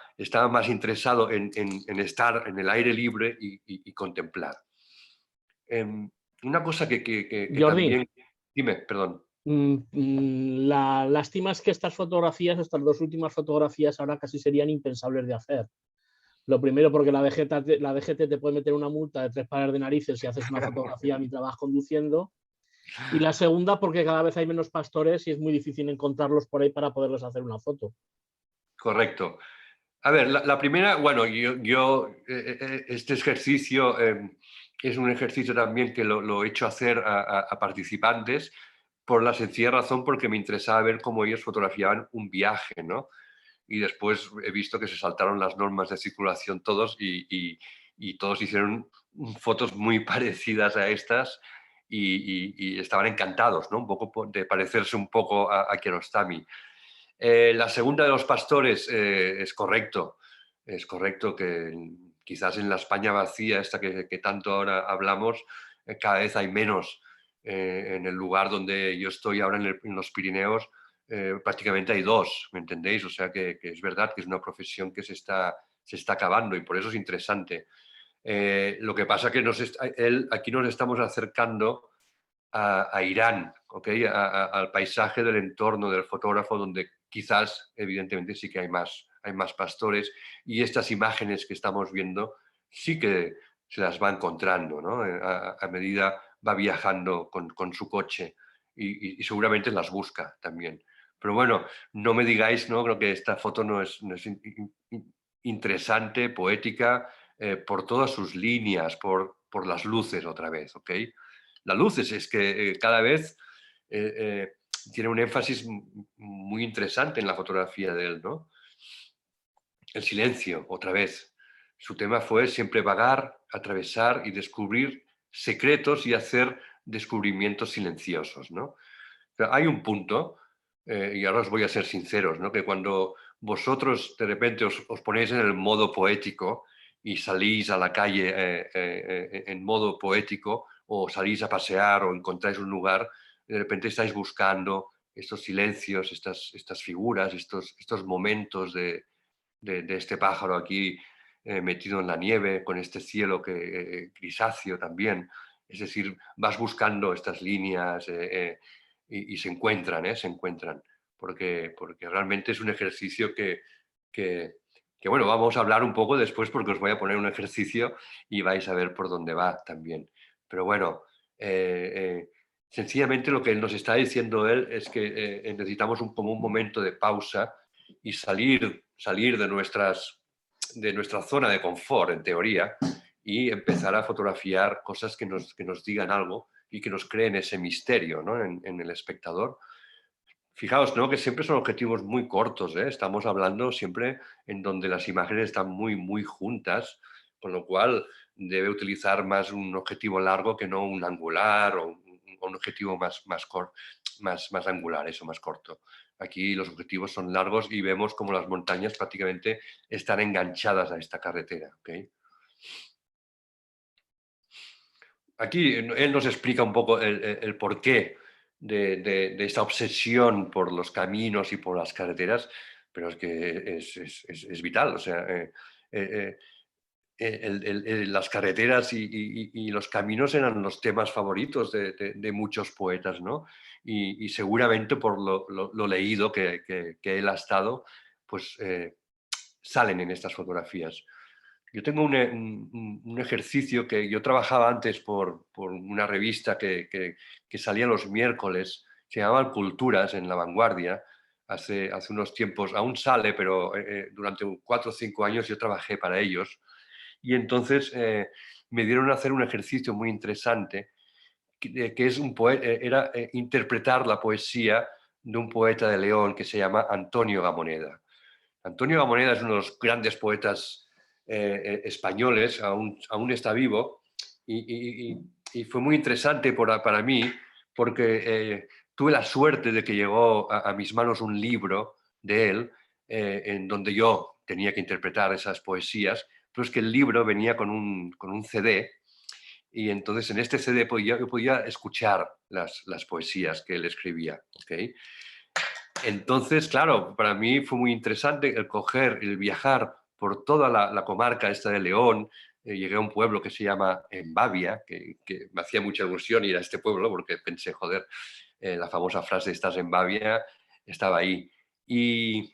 más interesado en estar en el aire libre y contemplar. Una cosa que Jordi, también... Dime, perdón. la lástima es que estas dos últimas fotografías ahora casi serían impensables de hacer. Lo primero, porque la DGT te puede meter una multa de 3 pares de narices si haces una fotografía mientras vas conduciendo. Y la segunda, porque cada vez hay menos pastores y es muy difícil encontrarlos por ahí para poderles hacer una foto. Correcto. A ver, la primera, bueno, este ejercicio es un ejercicio también que lo he hecho hacer a participantes por la sencilla razón porque me interesaba ver cómo ellos fotografiaban un viaje, ¿no? Y después he visto que se saltaron las normas de circulación todos y todos hicieron fotos muy parecidas a estas y estaban encantados, ¿no? Un poco de parecerse un poco a Kiarostami. La segunda de los pastores es correcto que quizás en la España vacía, esta que tanto ahora hablamos, cada vez hay menos. En el lugar donde yo estoy ahora en los Pirineos, prácticamente hay dos, ¿me entendéis? O sea que es verdad que es una profesión que se está acabando y por eso es interesante. Lo que pasa que aquí nos estamos acercando a Irán, ¿okay? Al paisaje del entorno del fotógrafo, donde quizás, evidentemente, sí que hay más pastores, y estas imágenes que estamos viendo sí que se las va encontrando, ¿no? A medida va viajando con su coche y seguramente las busca también. Pero bueno, no me digáis, ¿no? Creo que esta foto no es interesante, poética, por todas sus líneas, por las luces otra vez, ¿ok? Las luces es que cada vez tiene un énfasis muy interesante en la fotografía de él, ¿no? El silencio, otra vez. Su tema fue siempre vagar, atravesar y descubrir secretos y hacer descubrimientos silenciosos, ¿no? Pero hay un punto, y ahora os voy a ser sinceros, ¿no? Que cuando vosotros de repente os ponéis en el modo poético y salís a la calle en modo poético, o salís a pasear o encontráis un lugar, de repente estáis buscando estos silencios, estas figuras, estos momentos de este pájaro aquí metido en la nieve, con este cielo grisáceo también. Es decir, vas buscando estas líneas y se encuentran, se encuentran, porque realmente es un ejercicio que, bueno, vamos a hablar un poco después porque os voy a poner un ejercicio y vais a ver por dónde va también. Pero bueno, sencillamente lo que nos está diciendo él es que necesitamos como un momento de pausa y salir de nuestra zona de confort, en teoría, y empezar a fotografiar cosas que nos digan algo y que nos creen ese misterio, ¿no? en el espectador. Fijaos, ¿no? Que siempre son objetivos muy cortos, ¿eh? Estamos hablando siempre en donde las imágenes están muy, muy juntas, con lo cual debe utilizar más un objetivo largo que no un angular o un objetivo más angular, eso, más corto. Aquí los objetivos son largos y vemos como las montañas prácticamente están enganchadas a esta carretera, ¿okay? Aquí él nos explica un poco el porqué de esta obsesión por los caminos y por las carreteras, pero es que es vital. O sea, las carreteras y los caminos eran los temas favoritos de muchos poetas, ¿no? Y seguramente por lo leído que él ha estado, pues salen en estas fotografías. Yo tengo un ejercicio que yo trabajaba antes por una revista que salía los miércoles, se llamaba Culturas en La Vanguardia, hace unos tiempos, aún sale, pero durante 4 o 5 años yo trabajé para ellos, y entonces me dieron a hacer un ejercicio muy interesante, que es era interpretar la poesía de un poeta de León que se llama Antonio Gamoneda. Antonio Gamoneda es uno de los grandes poetas españoles, aún está vivo, y fue muy interesante para mí porque tuve la suerte de que llegó a mis manos un libro de él en donde yo tenía que interpretar esas poesías, pero es que el libro venía con un CD, y entonces en este CD yo podía escuchar las poesías que él escribía, ¿okay? Entonces, claro, para mí fue muy interesante el viajar por toda la comarca esta de León. Llegué a un pueblo que se llama Embavia, que me hacía mucha ilusión ir a este pueblo porque pensé, joder, la famosa frase "estás en Bavia" estaba ahí. Y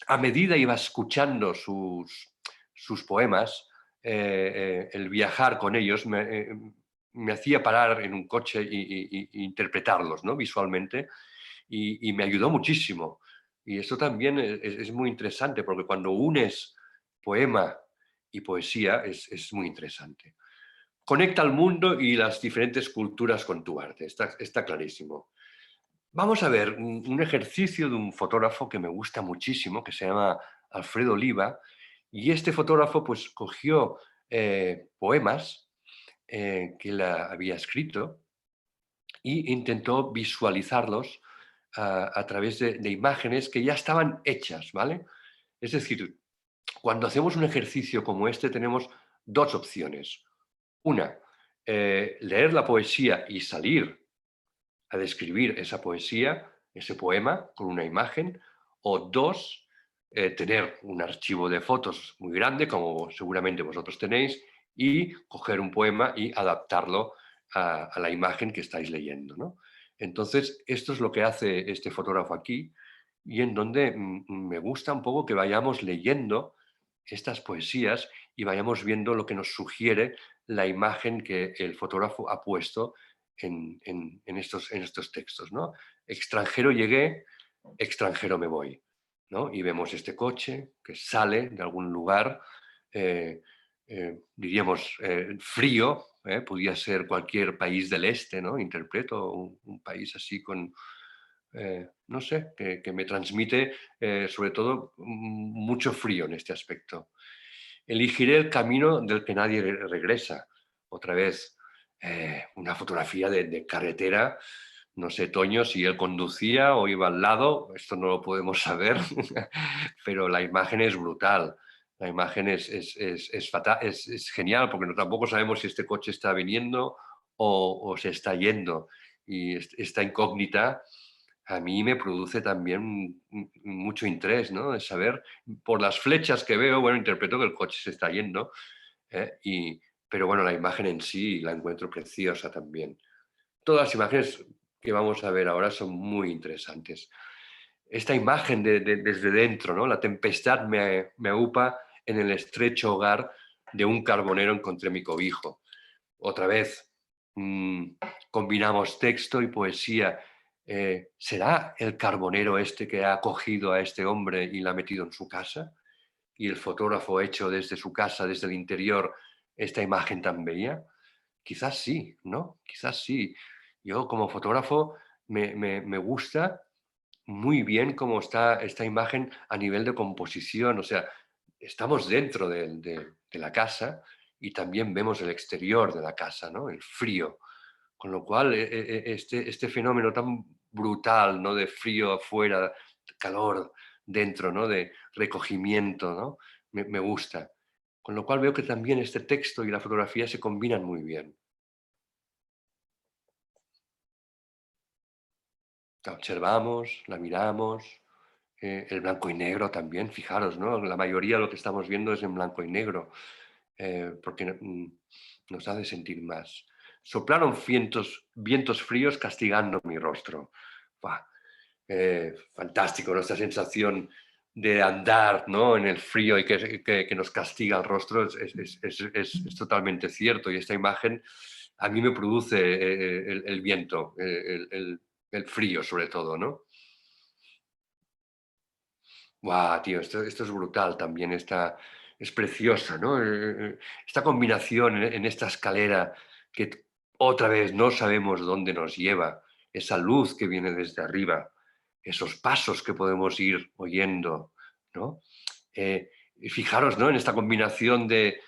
a medida iba escuchando sus poemas, el viajar con ellos me hacía parar en un coche e interpretarlos, ¿no? Visualmente, y me ayudó muchísimo. Y esto también es muy interesante, porque cuando unes poema y poesía es muy interesante. Conecta al mundo y las diferentes culturas con tu arte, está clarísimo. Vamos a ver un ejercicio de un fotógrafo que me gusta muchísimo, que se llama Alfredo Oliva, y este fotógrafo pues cogió poemas que él había escrito e intentó visualizarlos a través de imágenes que ya estaban hechas, ¿vale? Es decir, cuando hacemos un ejercicio como este tenemos dos opciones. Una, leer la poesía y salir a describir esa poesía, ese poema con una imagen, o dos, tener un archivo de fotos muy grande, como seguramente vosotros tenéis, y coger un poema y adaptarlo a la imagen que estáis leyendo, ¿no? Entonces, esto es lo que hace este fotógrafo aquí, y en donde me gusta un poco que vayamos leyendo estas poesías y vayamos viendo lo que nos sugiere la imagen que el fotógrafo ha puesto en estos textos, ¿no? Extranjero llegué, extranjero me voy, ¿no? Y vemos este coche que sale de algún lugar, diríamos, frío, podría ser cualquier país del este, ¿no? Interpreto un país así con, no sé, que me transmite sobre todo mucho frío en este aspecto. Elegiré el camino del que nadie regresa. Otra vez, una fotografía de carretera. No sé, Toño, si él conducía o iba al lado, esto no lo podemos saber, pero la imagen es brutal. La imagen es genial porque tampoco sabemos si este coche está viniendo o se está yendo. Y esta incógnita a mí me produce también mucho interés, ¿no? De saber, por las flechas que veo, bueno, interpreto que el coche se está yendo, pero bueno, la imagen en sí la encuentro preciosa también. Todas las imágenes que vamos a ver ahora son muy interesantes. Esta imagen desde dentro, ¿no? La tempestad me aupa, en el estrecho hogar de un carbonero encontré mi cobijo. Otra vez, combinamos texto y poesía. ¿Será el carbonero este que ha acogido a este hombre y la ha metido en su casa? ¿Y el fotógrafo ha hecho desde su casa, desde el interior, esta imagen tan bella? Quizás sí, ¿no? Quizás sí. Yo como fotógrafo me gusta muy bien cómo está esta imagen a nivel de composición. O sea, estamos dentro de la casa y también vemos el exterior de la casa, ¿no? El frío. Con lo cual, este fenómeno tan brutal, ¿no? De frío afuera, calor dentro, ¿no? De recogimiento, ¿no? Me gusta. Con lo cual veo que también este texto y la fotografía se combinan muy bien. La observamos, la miramos, el blanco y negro también, fijaros, ¿no? La mayoría de lo que estamos viendo es en blanco y negro, porque nos hace sentir más. Soplaron vientos fríos castigando mi rostro. Buah, fantástico, ¿no? Esta sensación de andar, ¿no? En el frío y que nos castiga el rostro es totalmente cierto. Y esta imagen a mí me produce el viento, el frío sobre todo, ¿no? Guau, tío, esto es brutal también, es preciosa, ¿no? Esta combinación en esta escalera que otra vez no sabemos dónde nos lleva, esa luz que viene desde arriba, esos pasos que podemos ir oyendo, ¿no? Y fijaros, ¿no? En esta combinación de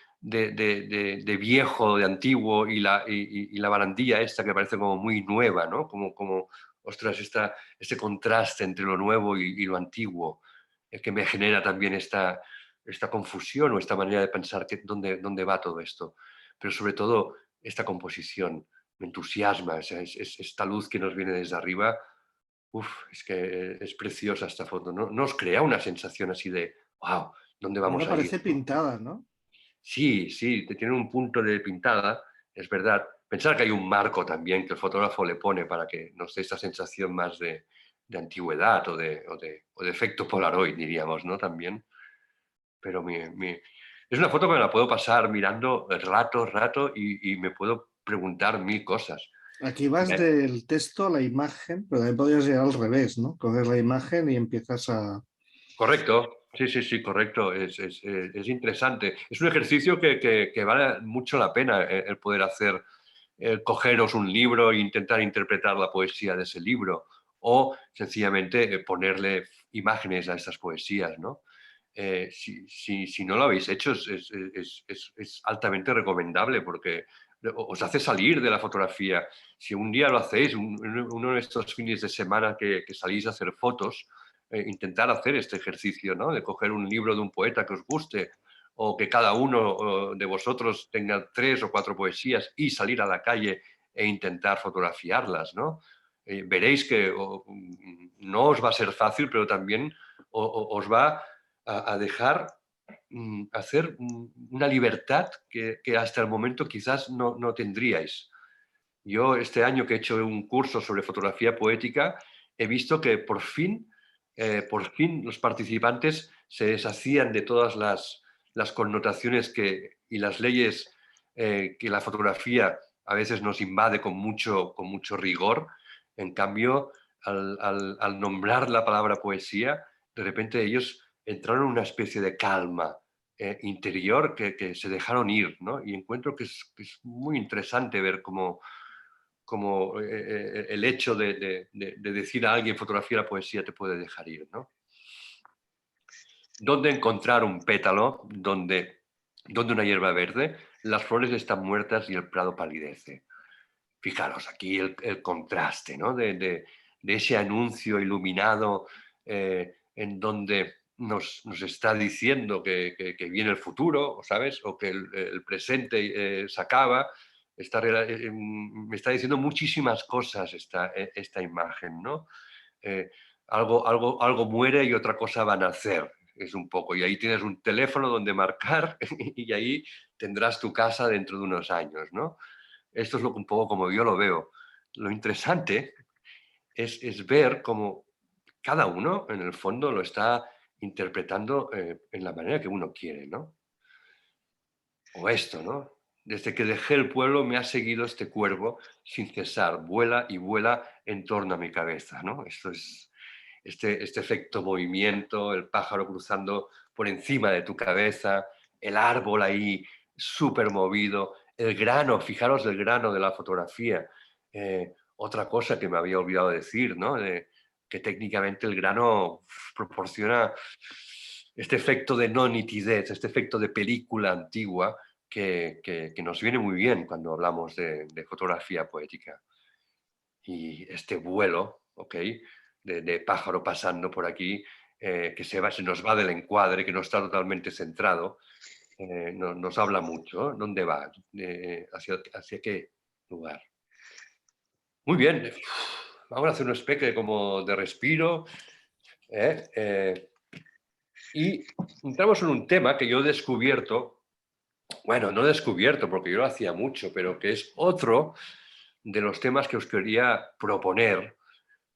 viejo, de antiguo y la barandilla esta que parece como muy nueva, ¿no? Como ostras, este contraste entre lo nuevo y lo antiguo que me genera también esta confusión o esta manera de pensar que dónde va todo esto. Pero sobre todo esta composición me entusiasma, o sea, es esta luz que nos viene desde arriba. Uf, es que es preciosa esta foto. ¿No os crea una sensación así de, wow, ¿dónde vamos Bueno, a ir? parece pintada, ¿no? Sí, sí, tiene un punto de pintada, es verdad. Pensar que hay un marco también que el fotógrafo le pone para que nos dé esta sensación más de antigüedad o de efecto Polaroid, diríamos, ¿no? También. Pero es una foto que me la puedo pasar mirando rato y me puedo preguntar mil cosas. Aquí vas Me- del texto a la imagen, pero también podrías llegar al revés, ¿no? Coges la imagen y empiezas a... Correcto, sí, correcto. Es interesante. Es un ejercicio que vale mucho la pena el poder hacer, cogeros un libro e intentar interpretar la poesía de ese libro o sencillamente ponerle imágenes a estas poesías, ¿no? Si no lo habéis hecho, es altamente recomendable porque os hace salir de la fotografía. Si un día lo hacéis, uno de estos fines de semana que salís a hacer fotos, intentar hacer este ejercicio, ¿no? De coger un libro de un poeta que os guste o que cada uno de vosotros tenga 3 o 4 poesías y salir a la calle e intentar fotografiarlas, ¿no? Veréis que no os va a ser fácil, pero también os va a dejar hacer una libertad que hasta el momento quizás no tendríais. Yo este año que he hecho un curso sobre fotografía poética, he visto que por fin los participantes se deshacían de todas las connotaciones y las leyes que la fotografía a veces nos invade con mucho rigor. En cambio, al nombrar la palabra poesía, de repente ellos entraron en una especie de calma interior que se dejaron ir, ¿no? Y encuentro que es muy interesante ver cómo el hecho de decir a alguien fotografía la poesía te puede dejar ir, ¿no? ¿Dónde encontrar un pétalo? Donde una hierba verde, las flores están muertas y el prado palidece. Fijaros, aquí el contraste, ¿no? de ese anuncio iluminado en donde nos está diciendo que viene el futuro, ¿sabes? O que el presente se acaba. Me está diciendo muchísimas cosas esta imagen, ¿no? Algo muere y otra cosa va a nacer, es un poco. Y ahí tienes un teléfono donde marcar y ahí tendrás tu casa dentro de unos años, ¿no? Esto es un poco como yo lo veo. Lo interesante es ver cómo cada uno, en el fondo, lo está interpretando en la manera que uno quiere, ¿no? O esto, ¿no? Desde que dejé el pueblo me ha seguido este cuervo sin cesar, vuela y vuela en torno a mi cabeza, ¿no? Esto es este efecto movimiento, el pájaro cruzando por encima de tu cabeza, el árbol ahí súper movido, el grano, fijaros del grano de la fotografía. Otra cosa que me había olvidado decir, ¿no? Que técnicamente el grano proporciona este efecto de no nitidez, este efecto de película antigua que nos viene muy bien cuando hablamos de fotografía poética. Y este vuelo, ¿ok? De pájaro pasando por aquí, que se nos va del encuadre, que no está totalmente centrado, nos habla mucho. ¿Dónde va? ¿Hacia qué lugar? Muy bien. Vamos a hacer una especie como de respiro. Y entramos en un tema que yo he descubierto, bueno, no he descubierto porque yo lo hacía mucho, pero que es otro de los temas que os quería proponer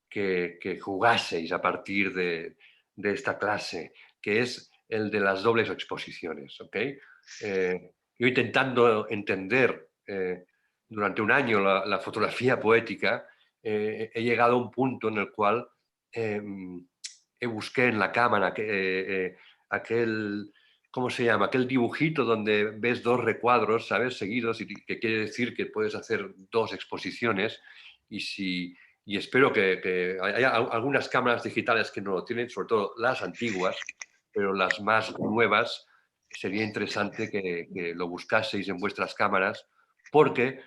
que jugaseis a partir de esta clase, que es el de las dobles exposiciones. ¿Okay? Yo intentando entender durante un año la fotografía poética, he llegado a un punto en el cual busqué en la cámara aquel, ¿cómo se llama? Aquel dibujito donde ves dos recuadros, ¿sabes? Seguidos, y que quiere decir que puedes hacer dos exposiciones. Y espero que haya algunas cámaras digitales que no lo tienen, sobre todo las antiguas, pero las más nuevas, sería interesante que lo buscaseis en vuestras cámaras, porque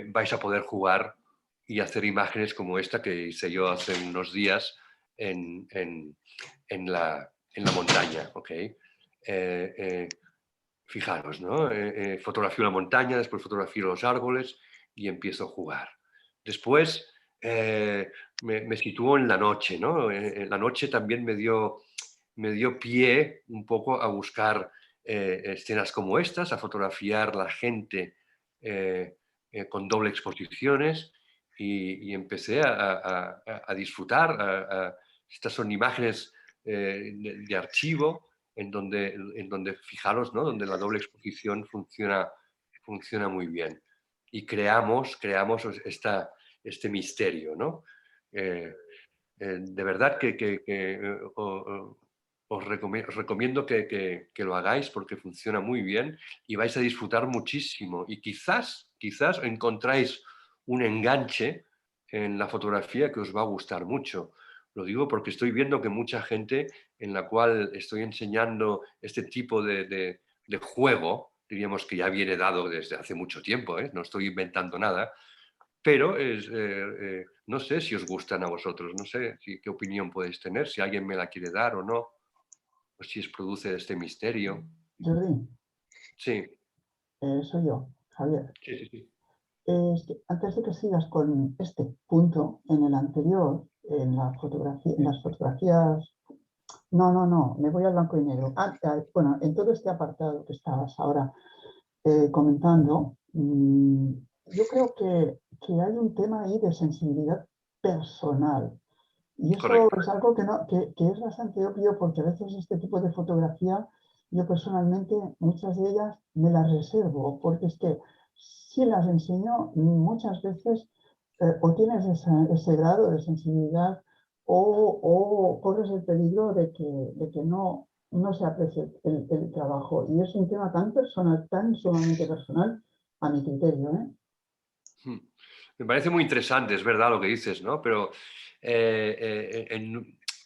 vais a poder jugar y hacer imágenes como esta que hice yo hace unos días en la montaña. ¿Okay? Fijaros, ¿no? Fotografío la montaña, después fotografío los árboles y empiezo a jugar. Después me sitúo en la noche, ¿no? La noche también me dio pie un poco a buscar escenas como estas, a fotografiar la gente con doble exposiciones y empecé a disfrutar. Estas son imágenes de archivo en donde fijaros, ¿no? Donde la doble exposición funciona muy bien. Y creamos este misterio, ¿no? De verdad que os recomiendo que lo hagáis porque funciona muy bien y vais a disfrutar muchísimo. Y quizás encontráis un enganche en la fotografía que os va a gustar mucho. Lo digo porque estoy viendo que mucha gente en la cual estoy enseñando este tipo de juego, diríamos que ya viene dado desde hace mucho tiempo, ¿eh? No estoy inventando nada, pero no sé si os gustan a vosotros, no sé qué opinión podéis tener, si alguien me la quiere dar o no, o si os produce este misterio. Jordi, Sí, soy yo, Javier. sí. Antes de que sigas con este punto, en el anterior en la fotografía, en las fotografías. No, me voy al blanco y negro. Bueno, en todo este apartado que estabas ahora comentando, yo creo que hay un tema ahí de sensibilidad personal. Y eso Correcto. es algo que es bastante obvio, porque a veces este tipo de fotografía, yo personalmente, muchas de ellas me las reservo, porque es que si las enseño, muchas veces o tienes ese grado de sensibilidad o corres el peligro de que no se aprecie el trabajo. Y es un tema tan personal, tan sumamente personal, a mi criterio, ¿eh? Me parece muy interesante, es verdad lo que dices, ¿no? Pero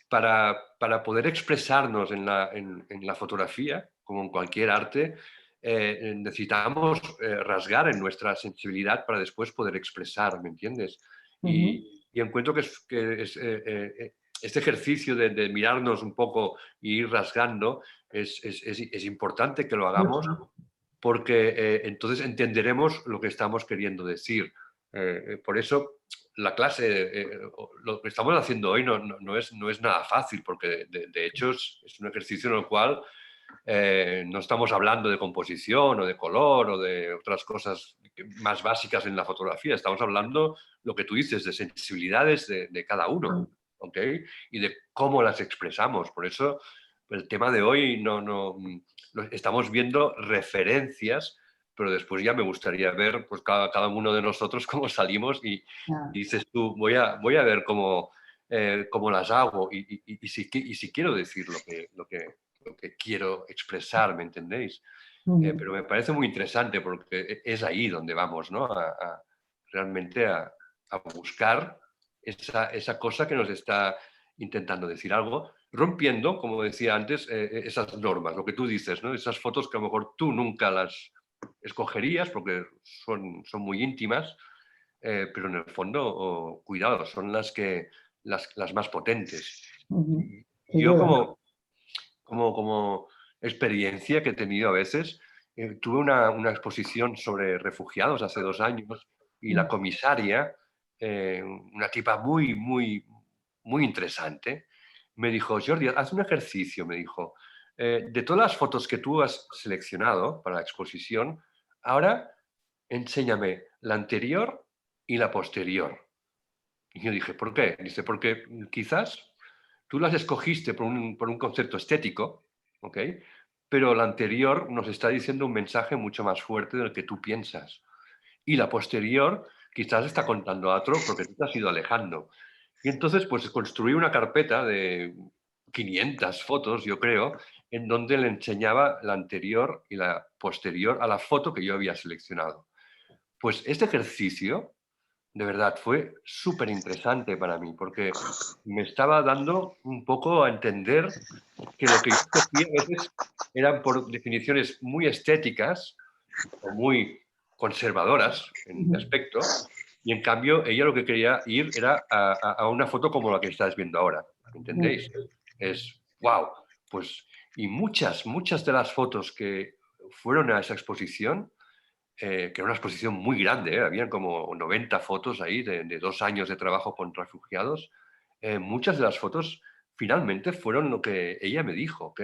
para poder expresarnos en la fotografía, como en cualquier arte, necesitamos rasgar en nuestra sensibilidad para después poder expresar, ¿me entiendes? Y encuentro que este ejercicio de mirarnos un poco y ir rasgando es importante que lo hagamos Mucho. porque entonces entenderemos lo que estamos queriendo decir. Por eso la clase, lo que estamos haciendo hoy no es nada fácil, porque de hecho es un ejercicio en el cual no estamos hablando de composición o de color o de otras cosas más básicas en la fotografía, estamos hablando, lo que tú dices, de sensibilidades de cada uno, ¿ok? Y de cómo las expresamos. Por eso el tema de hoy estamos viendo referencias, pero después ya me gustaría ver pues, cada uno de nosotros cómo salimos y dices tú, voy a ver cómo las hago y si quiero decir lo que quiero expresar, ¿me entendéis? Pero me parece muy interesante porque es ahí donde vamos, ¿no? Realmente a buscar esa cosa que nos está intentando decir algo, rompiendo, como decía antes, esas normas, lo que tú dices, ¿no? Esas fotos que a lo mejor tú nunca las escogerías porque son muy íntimas, pero en el fondo, cuidado, son las más potentes. Sin Yo duda. como experiencia que he tenido a veces, tuve una exposición sobre refugiados hace 2 años y la comisaria, una tipa muy interesante, me dijo, Jordi, haz un ejercicio, me dijo, de todas las fotos que tú has seleccionado para la exposición, ahora enséñame la anterior y la posterior. Y yo dije, ¿por qué? Dice, porque quizás tú las escogiste por un concepto estético, ¿ok? Pero la anterior nos está diciendo un mensaje mucho más fuerte del que tú piensas. Y la posterior quizás está contando a otro porque tú te has ido alejando. Y entonces, pues construí una carpeta de 500 fotos, yo creo, en donde le enseñaba la anterior y la posterior a la foto que yo había seleccionado. Pues este ejercicio de verdad, fue súper interesante para mí porque me estaba dando un poco a entender que lo que yo escogía a veces eran por definiciones muy estéticas o muy conservadoras en mi aspecto, y en cambio ella lo que quería ir era a una foto como la que estáis viendo ahora, ¿entendéis? Es, wow, pues, y muchas de las fotos que fueron a esa exposición que era una exposición muy grande, habían como 90 fotos ahí de 2 años de trabajo con refugiados. Muchas de las fotos finalmente fueron lo que ella me dijo, ¿ok?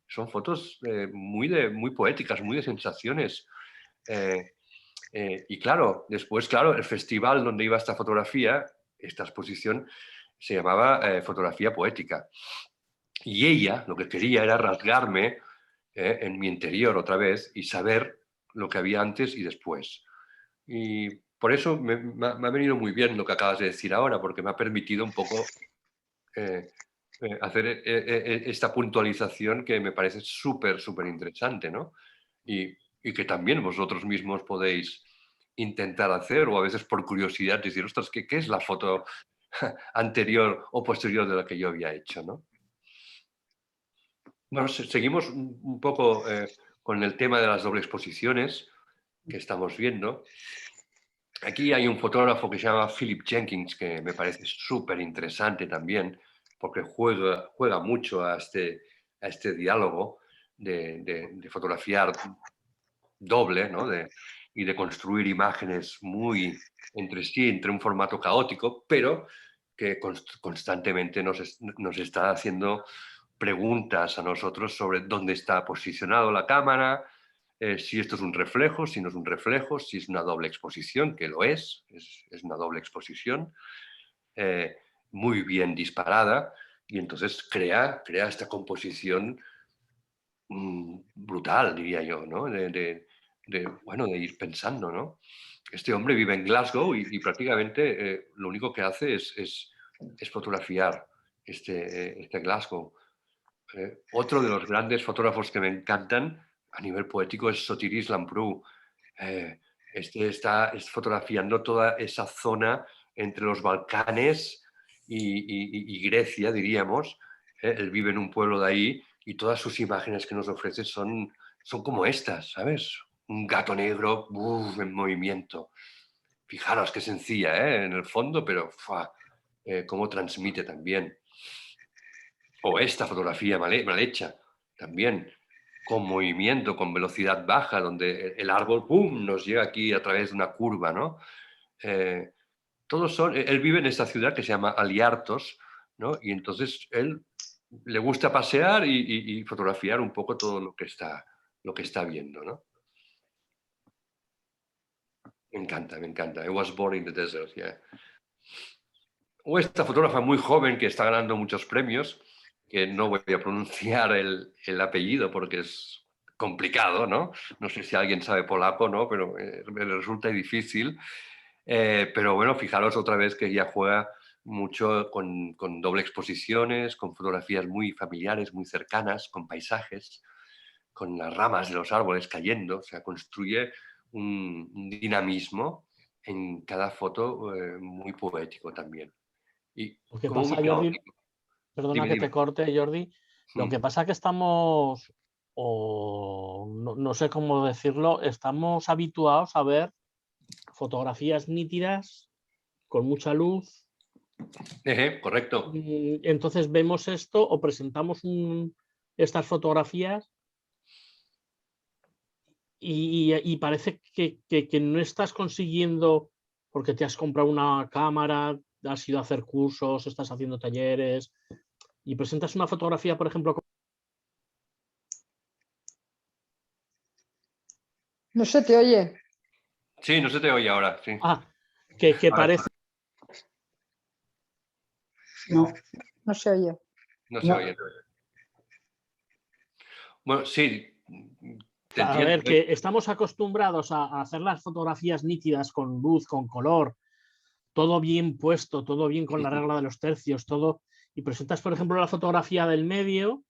Son fotos muy poéticas, muy de sensaciones. Eh, y claro, después, claro, el festival donde iba esta fotografía, esta exposición, se llamaba Fotografía Poética. Y ella lo que quería era rasgarme en mi interior otra vez y saber lo que había antes y después. Y por eso me ha venido muy bien lo que acabas de decir ahora, porque me ha permitido un poco hacer esta puntualización que me parece súper interesante, ¿no? Y que también vosotros mismos podéis intentar hacer o a veces por curiosidad decir, ostras, ¿qué es la foto anterior o posterior de la que yo había hecho, ¿no? Bueno, seguimos un poco con el tema de las dobles exposiciones que estamos viendo. Aquí hay un fotógrafo que se llama Philip Jenkins, que me parece súper interesante también, porque juega mucho a este diálogo de fotografiar doble, ¿no? Y de construir imágenes muy entre sí, entre un formato caótico, pero que constantemente nos está haciendo preguntas a nosotros sobre dónde está posicionado la cámara, si esto es un reflejo, si no es un reflejo, si es una doble exposición, que lo es una doble exposición, muy bien disparada, y entonces crea esta composición brutal, diría yo, ¿no? De ir pensando, ¿no? Este hombre vive en Glasgow y prácticamente lo único que hace es fotografiar este Glasgow. Otro de los grandes fotógrafos que me encantan a nivel poético es Sotiris Lambrou. Está fotografiando toda esa zona entre los Balcanes y Grecia, diríamos. Él vive en un pueblo de ahí y todas sus imágenes que nos ofrece son como estas, ¿sabes? Un gato negro en movimiento. Fijaros qué sencilla, en el fondo, pero cómo transmite también. O esta fotografía mal hecha, también, con movimiento, con velocidad baja, donde el árbol ¡pum! Nos llega aquí a través de una curva, ¿no? Él vive en esta ciudad que se llama Aliartos, ¿no? Y entonces él le gusta pasear y fotografiar un poco todo lo que está viendo, ¿no? Me encanta. I was born in the desert, yeah. O esta fotógrafa muy joven que está ganando muchos premios, que no voy a pronunciar el apellido porque es complicado, ¿no? No sé si alguien sabe polaco, ¿no? Pero me resulta difícil. Pero bueno, fijaros otra vez que ella juega mucho con doble exposiciones, con fotografías muy familiares, muy cercanas, con paisajes, con las ramas de los árboles cayendo. O sea, construye un dinamismo en cada foto muy poético también. Y Lo que como pasa, muy Jordi, caótico. perdona que te corte, Jordi, lo que pasa que estamos, o no sé cómo decirlo, estamos habituados a ver fotografías nítidas, con mucha luz. Correcto. Entonces vemos esto o presentamos estas fotografías y parece que no estás consiguiendo, porque te has comprado una cámara, has ido a hacer cursos, estás haciendo talleres y presentas una fotografía, por ejemplo. No se te oye. Sí, no se te oye ahora, sí. Que Ahora, parece... No se oye. No se oye. Bueno, sí. A ver, que estamos acostumbrados a hacer las fotografías nítidas, con luz, con color, todo bien puesto, todo bien con la regla de los tercios, todo, y presentas, por ejemplo, la fotografía del medio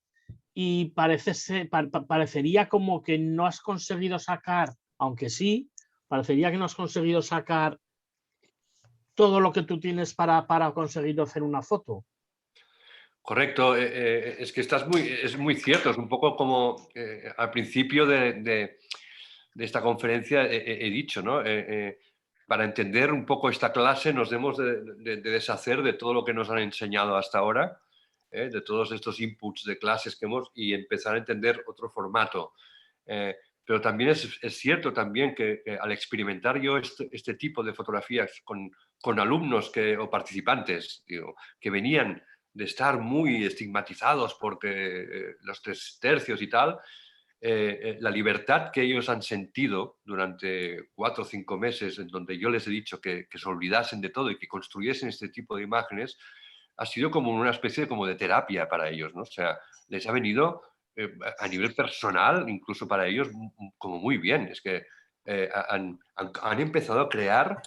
y parecería como que no has conseguido sacar, aunque sí, parecería que no has conseguido sacar todo lo que tú tienes para conseguir hacer una foto. Correcto, es que es muy cierto, es un poco como al principio de esta conferencia he dicho, ¿no? Para entender un poco esta clase nos debemos de deshacer de todo lo que nos han enseñado hasta ahora, de todos estos inputs de clases que hemos, y empezar a entender otro formato. Pero también es cierto también que al experimentar yo este tipo de fotografías con alumnos o participantes, digo, que venían de estar muy estigmatizados porque los 3 tercios y tal, la libertad que ellos han sentido durante 4 o 5 meses, en donde yo les he dicho que se olvidasen de todo y que construyesen este tipo de imágenes, ha sido como una especie de terapia para ellos, ¿no? O sea, les ha venido a nivel personal, incluso para ellos, como muy bien. Es que han empezado a crear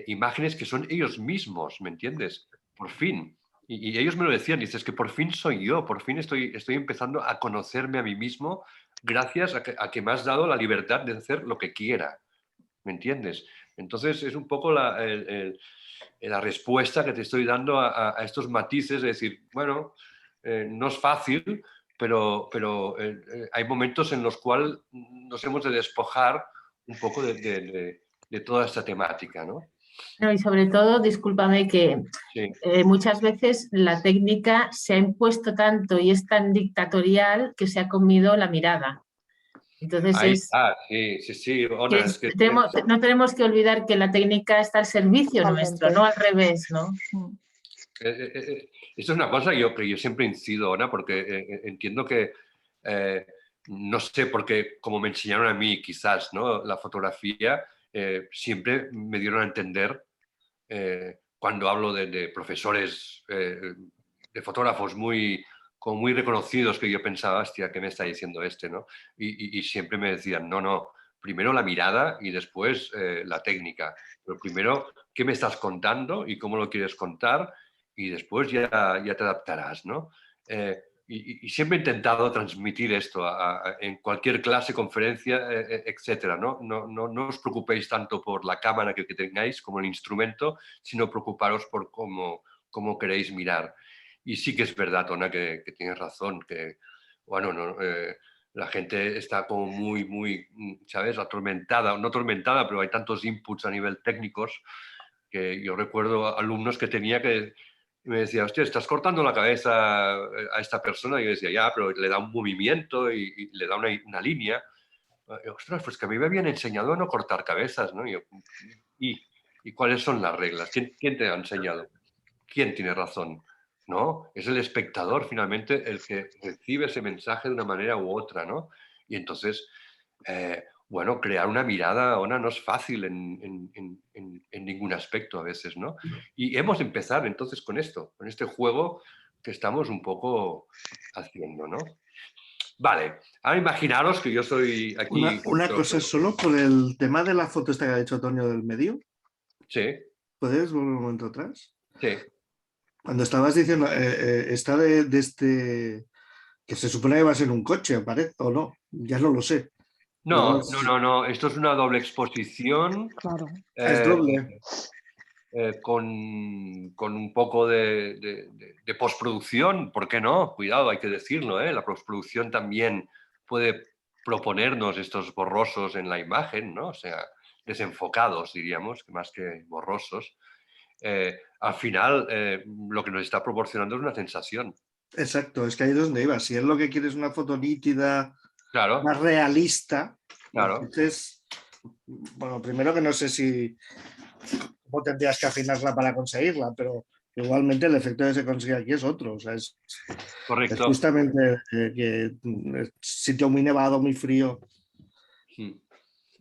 imágenes que son ellos mismos, ¿me entiendes? Por fin. Y ellos me lo decían, dices que por fin soy yo, por fin estoy empezando a conocerme a mí mismo gracias a que me has dado la libertad de hacer lo que quiera, ¿me entiendes? Entonces es un poco la respuesta que te estoy dando a estos matices, de decir, bueno, no es fácil, pero hay momentos en los cuales nos hemos de despojar un poco de toda esta temática, ¿no? No, y sobre todo, discúlpame, que sí. Muchas veces la técnica se ha impuesto tanto y es tan dictatorial que se ha comido la mirada. Entonces Ahí es, está, sí, sí, sí. Ona, es que no tenemos que olvidar que la técnica está al servicio nuestro, no al revés, ¿no? esto es una cosa que yo siempre incido, Ona, porque entiendo que, no sé, porque como me enseñaron a mí quizás, ¿no? La fotografía, siempre me dieron a entender, cuando hablo de profesores, de fotógrafos como muy reconocidos, que yo pensaba, hostia, ¿qué me está diciendo este? ¿No? Y siempre me decían, no, no, primero la mirada y después la técnica. Pero primero, ¿qué me estás contando y cómo lo quieres contar? Y después ya te adaptarás, ¿no? Y siempre he intentado transmitir esto en cualquier clase, conferencia, etcétera, ¿no? No os preocupéis tanto por la cámara que tengáis como el instrumento, sino preocuparos por cómo queréis mirar. Y sí que es verdad, Ona, que tienes razón, que, bueno, la gente está como muy, ¿sabes? Atormentada, no atormentada, pero hay tantos inputs a nivel técnicos que yo recuerdo alumnos que tenía que me decía, hostia, estás cortando la cabeza a esta persona. Y yo decía, ya, pero le da un movimiento y le da una línea. Y, ostras, pues que a mí me habían enseñado a no cortar cabezas, ¿no? ¿Y cuáles son las reglas? ¿Quién te ha enseñado? ¿Quién tiene razón? ¿No? Es el espectador finalmente el que recibe ese mensaje de una manera u otra, ¿no? Y entonces, bueno, crear una mirada, Ona, no es fácil en ningún aspecto a veces, ¿no? Y hemos de empezar entonces con esto, con este juego que estamos un poco haciendo, ¿no? Vale, ahora imaginaros que yo soy aquí... Una cosa solo por el tema de la foto esta que ha dicho Antonio del medio. Sí, ¿Puedes volver un momento atrás? sí. Cuando estabas diciendo, está de este, que se supone que va a ser un coche, parece, o no, ya no lo sé. No, esto es una doble exposición. Claro. Es doble. Con un poco de postproducción, ¿por qué no? Cuidado, hay que decirlo, ¿eh? La postproducción también puede proponernos estos borrosos en la imagen, ¿no? O sea, desenfocados, diríamos, más que borrosos. Al final, lo que nos está proporcionando es una sensación. Exacto, es que ahí es donde iba. Si es lo que quieres una foto nítida, Claro, más realista, claro. entonces, bueno, primero que no sé si cómo tendrías que afinarla para conseguirla, pero igualmente el efecto que se consigue aquí es otro. O sea, es Correcto. justamente que sitio muy nevado, muy frío.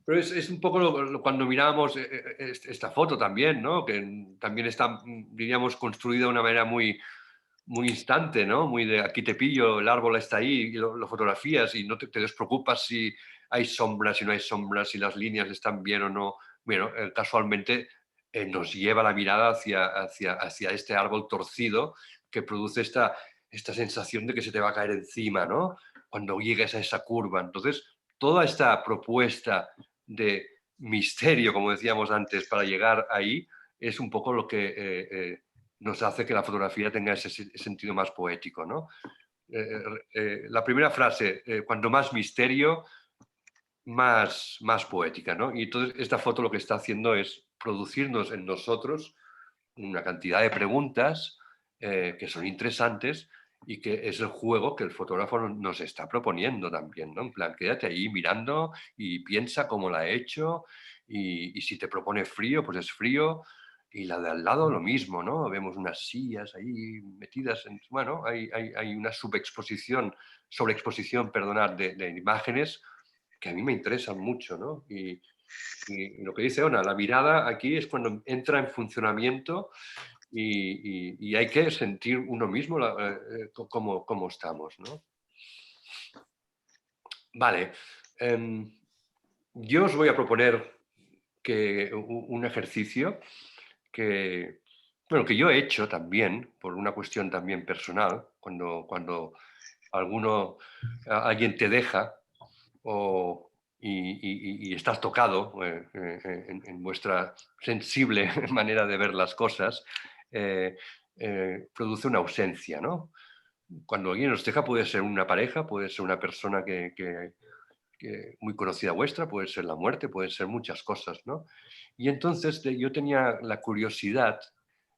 Pero es un poco cuando mirábamos esta foto también, ¿no? Que también está, diríamos, construida de una manera muy instante, ¿no? Muy de aquí te pillo, el árbol está ahí y lo fotografías y no te despreocupas si hay sombras, si no hay sombras, si las líneas están bien o no. Bueno, casualmente nos lleva la mirada hacia este árbol torcido que produce esta sensación de que se te va a caer encima, ¿no? Cuando llegues a esa curva. Entonces, toda esta propuesta de misterio, como decíamos antes, para llegar ahí, es un poco lo que nos hace que la fotografía tenga ese sentido más poético, ¿no? La primera frase, cuanto más misterio, más poética, ¿no? Y entonces esta foto lo que está haciendo es producirnos en nosotros una cantidad de preguntas que son interesantes y que es el juego que el fotógrafo nos está proponiendo también, ¿no? En plan, quédate ahí mirando y piensa cómo la he hecho y si te propone frío, pues es frío. Y la de al lado lo mismo, ¿no? Vemos unas sillas ahí metidas en... Bueno, hay una sobreexposición, perdonad, de imágenes que a mí me interesan mucho, ¿no? Y lo que dice Ona, la mirada aquí es cuando entra en funcionamiento y hay que sentir uno mismo cómo estamos, ¿no? Vale. Yo os voy a proponer un ejercicio que yo he hecho también, por una cuestión también personal, cuando alguien te deja y estás tocado en vuestra sensible manera de ver las cosas, produce una ausencia, ¿no? Cuando alguien nos deja puede ser una pareja, puede ser una persona que muy conocida vuestra, puede ser la muerte, puede ser muchas cosas, ¿no? Y entonces yo tenía la curiosidad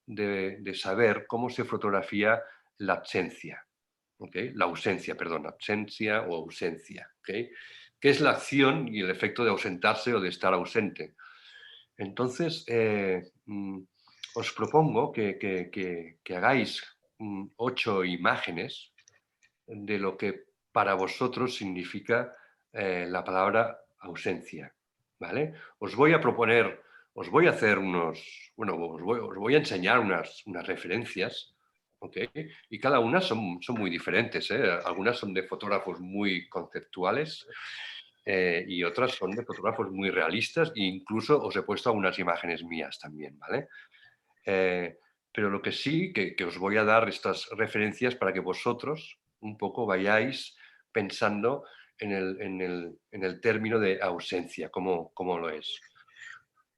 de saber cómo se fotografía la ausencia, ¿okay? La ausencia, perdón, absencia o ausencia, ¿okay? ¿Qué es la acción y el efecto de ausentarse o de estar ausente? Entonces, os propongo que hagáis 8 imágenes de lo que para vosotros significa la palabra ausencia, ¿vale? Os voy a proponer, os voy a hacer os voy a enseñar unas referencias, ¿ok? Y cada una son muy diferentes, ¿eh? Algunas son de fotógrafos muy conceptuales y otras son de fotógrafos muy realistas e incluso os he puesto algunas imágenes mías también, ¿vale? Pero lo que sí, que os voy a dar estas referencias para que vosotros un poco vayáis pensando en el término de ausencia, cómo lo es.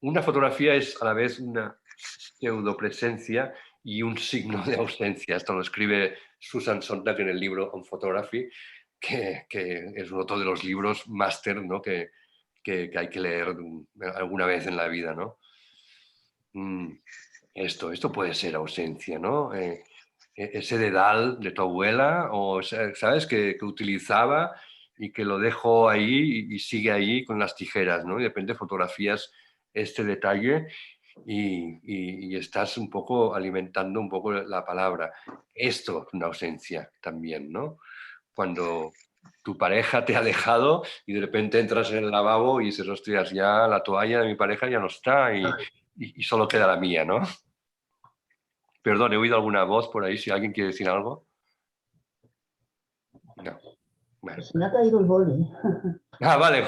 Una fotografía es a la vez una pseudopresencia y un signo de ausencia. Esto lo escribe Susan Sontag en el libro On Photography, que es otro de los libros máster, ¿no? que hay que leer alguna vez en la vida, ¿no? Esto puede ser ausencia, ¿no? Ese dedal de tu abuela, o sabes que utilizaba y que lo dejo ahí y sigue ahí con las tijeras, ¿no? Y de repente fotografías este detalle y estás un poco alimentando un poco la palabra. Esto es una ausencia también, ¿no? Cuando tu pareja te ha dejado y de repente entras en el lavabo y dices, hostias, ya la toalla de mi pareja ya no está y solo queda la mía, ¿no? Perdón, ¿he oído alguna voz por ahí? Si alguien quiere decir algo. No. Bueno. Se me ha caído el boli. Ah, vale.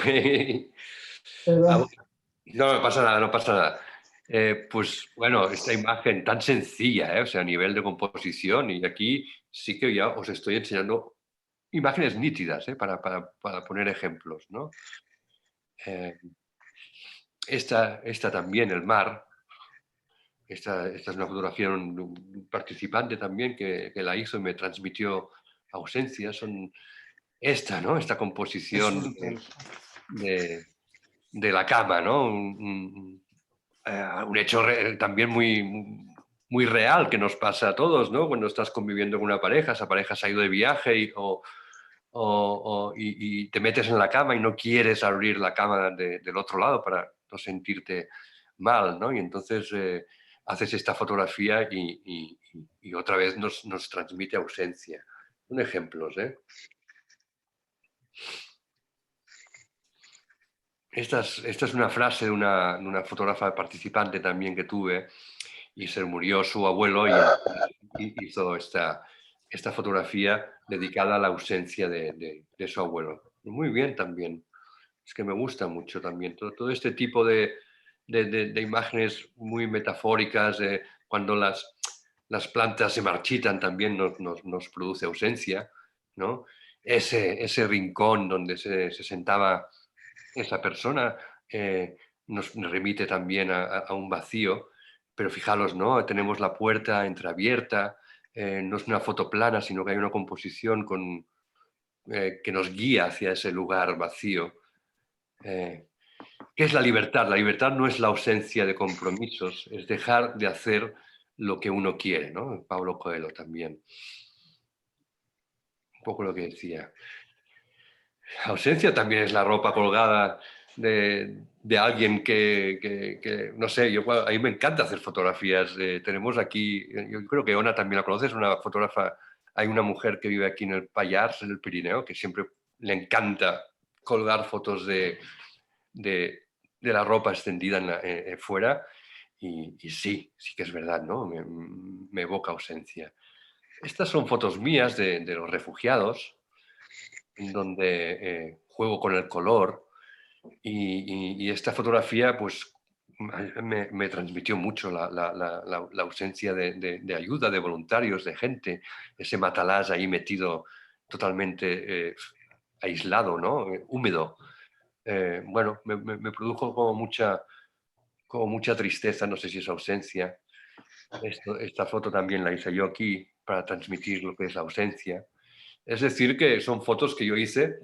Perdón. No, no pasa nada, no pasa nada. Pues bueno, esta imagen tan sencilla, o sea, a nivel de composición, y aquí sí que ya os estoy enseñando imágenes nítidas, para poner ejemplos, ¿no? Esta también, el mar. Esta es una fotografía de un participante también que la hizo y me transmitió ausencia. Son ¿no? Esta composición de la cama, ¿no? Un hecho también muy real que nos pasa a todos, ¿no? Cuando estás conviviendo con una pareja, esa pareja se ha ido de viaje y te metes en la cama y no quieres abrir la cama del otro lado para no sentirte mal, ¿no? Y entonces haces esta fotografía y otra vez nos transmite ausencia. Son ejemplos, ¿eh? Esta es una frase de una fotógrafa participante también que tuve y se murió su abuelo y hizo esta fotografía dedicada a la ausencia de su abuelo. Muy bien también. Es que me gusta mucho también todo este tipo de imágenes muy metafóricas, cuando las plantas se marchitan también nos produce ausencia, ¿no? Ese rincón donde se sentaba esa persona nos remite también a un vacío, pero fijaros, ¿no? Tenemos la puerta entreabierta, no es una foto plana, sino que hay una composición que nos guía hacia ese lugar vacío. ¿Qué es la libertad? La libertad no es la ausencia de compromisos, es dejar de hacer lo que uno quiere, ¿no? Pablo Coelho también. Un poco lo que decía. Ausencia también es la ropa colgada de alguien que, no sé, a mí me encanta hacer fotografías. Tenemos aquí, yo creo que Ona también la conoces, una fotógrafa, hay una mujer que vive aquí en el Pallars, en el Pirineo, que siempre le encanta colgar fotos de la ropa extendida fuera y sí que es verdad, ¿no? Me evoca ausencia. Estas son fotos mías de los refugiados, en donde juego con el color y esta fotografía pues me transmitió mucho la ausencia de ayuda, de voluntarios, de gente, ese matalás ahí metido totalmente aislado, ¿no? Húmedo. Bueno, me produjo como mucha tristeza, no sé si es ausencia. Esta foto también la hice yo aquí para transmitir lo que es la ausencia. Es decir, que son fotos que yo hice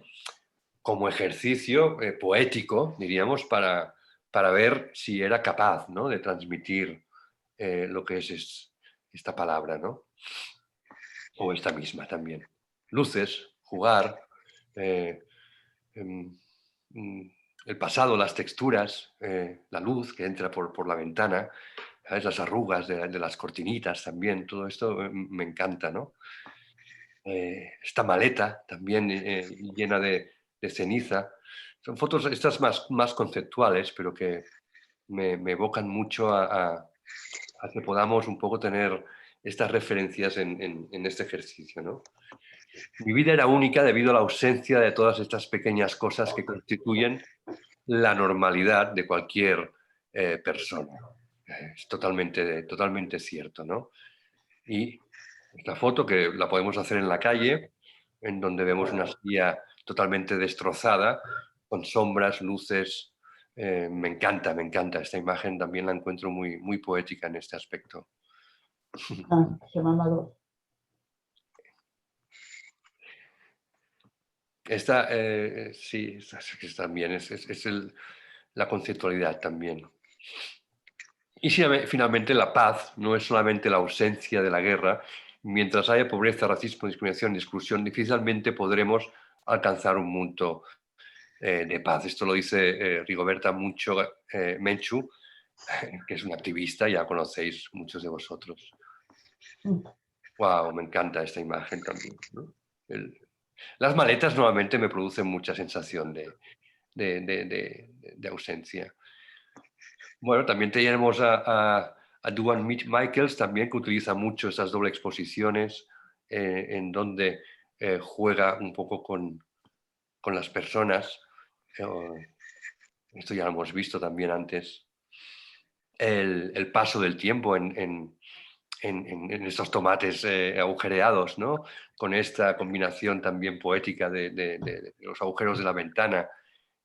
como ejercicio poético, diríamos, para ver si era capaz, ¿no? De transmitir lo que es esta palabra, ¿no? O esta misma también. Luces, jugar, el pasado, las texturas, la luz que entra por la ventana, ¿sabes? Las arrugas de las cortinitas también, todo esto me encanta, ¿no? Esta maleta también llena de ceniza. Son fotos estas más conceptuales, pero que me evocan mucho a que podamos un poco tener estas referencias en este ejercicio, ¿no? Mi vida era única debido a la ausencia de todas estas pequeñas cosas que constituyen la normalidad de cualquier persona. Es totalmente cierto, ¿no? Y esta foto que la podemos hacer en la calle, en donde vemos una silla totalmente destrozada, con sombras, luces. Me encanta esta imagen, también la encuentro muy poética en este aspecto. Se me ha mandado. Esta, sí, también es la conceptualidad también. Y finalmente la paz no es solamente la ausencia de la guerra. Mientras haya pobreza, racismo, discriminación y exclusión, difícilmente podremos alcanzar un mundo de paz. Esto lo dice Rigoberta Menchú, que es una activista, ya conocéis muchos de vosotros. Wow, me encanta esta imagen también, ¿no? Las maletas nuevamente me producen mucha sensación de ausencia. Bueno, también tenemos a Duane Michels también, que utiliza mucho esas doble exposiciones en donde juega un poco con las personas. Esto ya lo hemos visto también antes. El paso del tiempo en estos tomates agujereados, ¿no? Con esta combinación también poética de los agujeros de la ventana.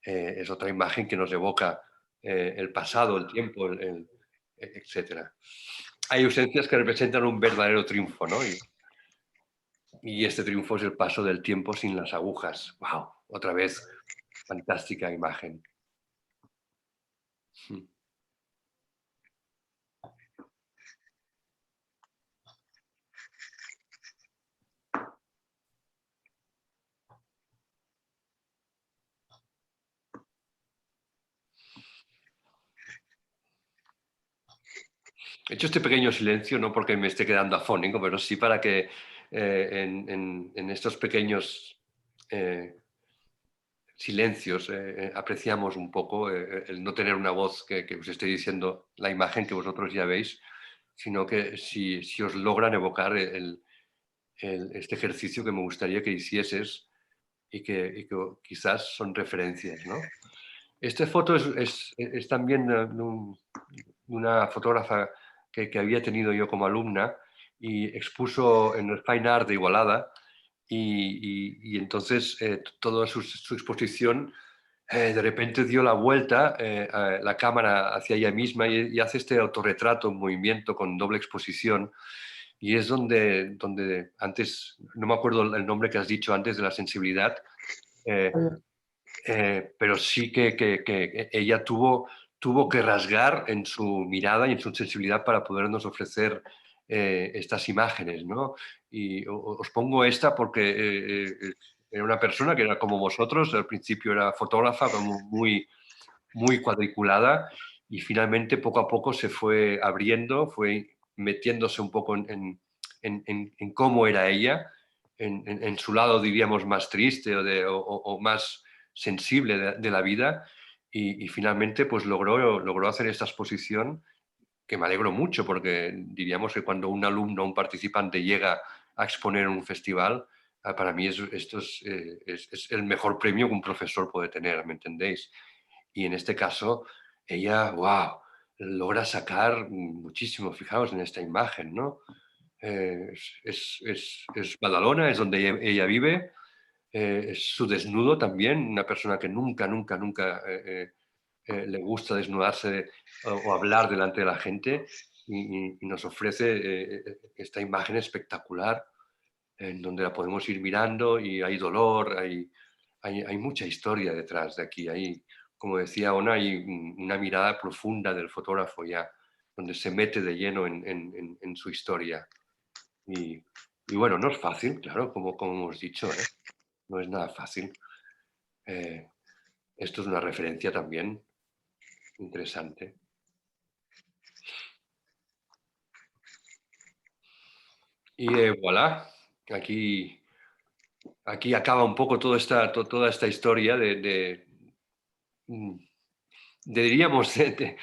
Es otra imagen que nos evoca el pasado, el tiempo, etc. Hay ausencias que representan un verdadero triunfo, ¿no? Y este triunfo es el paso del tiempo sin las agujas. ¡Wow! Otra vez, fantástica imagen. He hecho este pequeño silencio no porque me esté quedando afónico, pero sí para que en estos pequeños silencios apreciamos un poco el no tener una voz que os esté diciendo la imagen que vosotros ya veis, sino que si os logran evocar este ejercicio que me gustaría que hicieses y que quizás son referencias, ¿no? Esta foto es también una fotógrafa que había tenido yo como alumna y expuso en el Fine Art de Igualada y entonces toda su exposición de repente dio la vuelta a la cámara hacia ella misma y hace este autorretrato en movimiento con doble exposición y es donde antes, no me acuerdo el nombre que has dicho antes de la sensibilidad, pero sí que ella tuvo que rasgar en su mirada y en su sensibilidad para podernos ofrecer estas imágenes, ¿no? Y os pongo esta porque era una persona que era como vosotros, al principio era fotógrafa, como muy cuadriculada y finalmente poco a poco se fue abriendo, fue metiéndose un poco en cómo era ella, en su lado diríamos más triste o más sensible de la vida y finalmente pues logró hacer esta exposición que me alegro mucho porque diríamos que cuando un alumno, un participante llega a exponer en un festival, para mí esto es el mejor premio que un profesor puede tener, ¿me entendéis? Y en este caso, ella, wow, logra sacar muchísimo, fijaos en esta imagen, ¿no? Es Badalona, es donde ella vive, es su desnudo también, una persona que nunca le gusta desnudarse o hablar delante de la gente y nos ofrece esta imagen espectacular en donde la podemos ir mirando y hay dolor, hay mucha historia detrás de aquí. Como decía Ona, hay una mirada profunda del fotógrafo ya, donde se mete de lleno en su historia. Y bueno, no es fácil, claro, como hemos dicho, ¿eh? No es nada fácil. esto es una referencia también interesante. Y voilà, aquí acaba un poco toda esta historia diríamos, de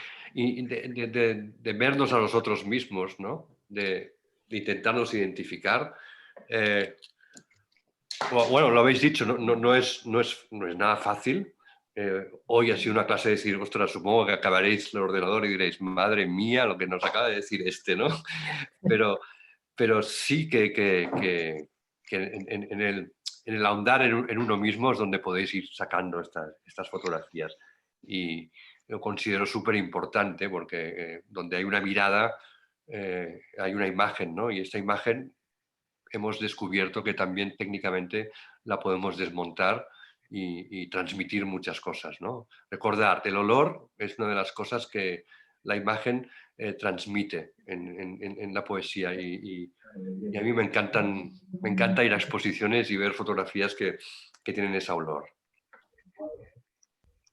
vernos a nosotros mismos, ¿no? De intentarnos identificar. Bueno, lo habéis dicho, no es nada fácil. Hoy ha sido una clase de decir, ostras, supongo que acabaréis el ordenador y diréis, madre mía, lo que nos acaba de decir ¿no? Pero sí que en el ahondar en uno mismo es donde podéis ir sacando estas fotografías. Y lo considero súper importante porque donde hay una mirada hay una imagen, ¿no? Y esta imagen hemos descubierto que también técnicamente la podemos desmontar y transmitir muchas cosas, ¿no? Recordar, el olor es una de las cosas que la imagen transmite en la poesía y a mí me encanta ir a exposiciones y ver fotografías que tienen ese olor.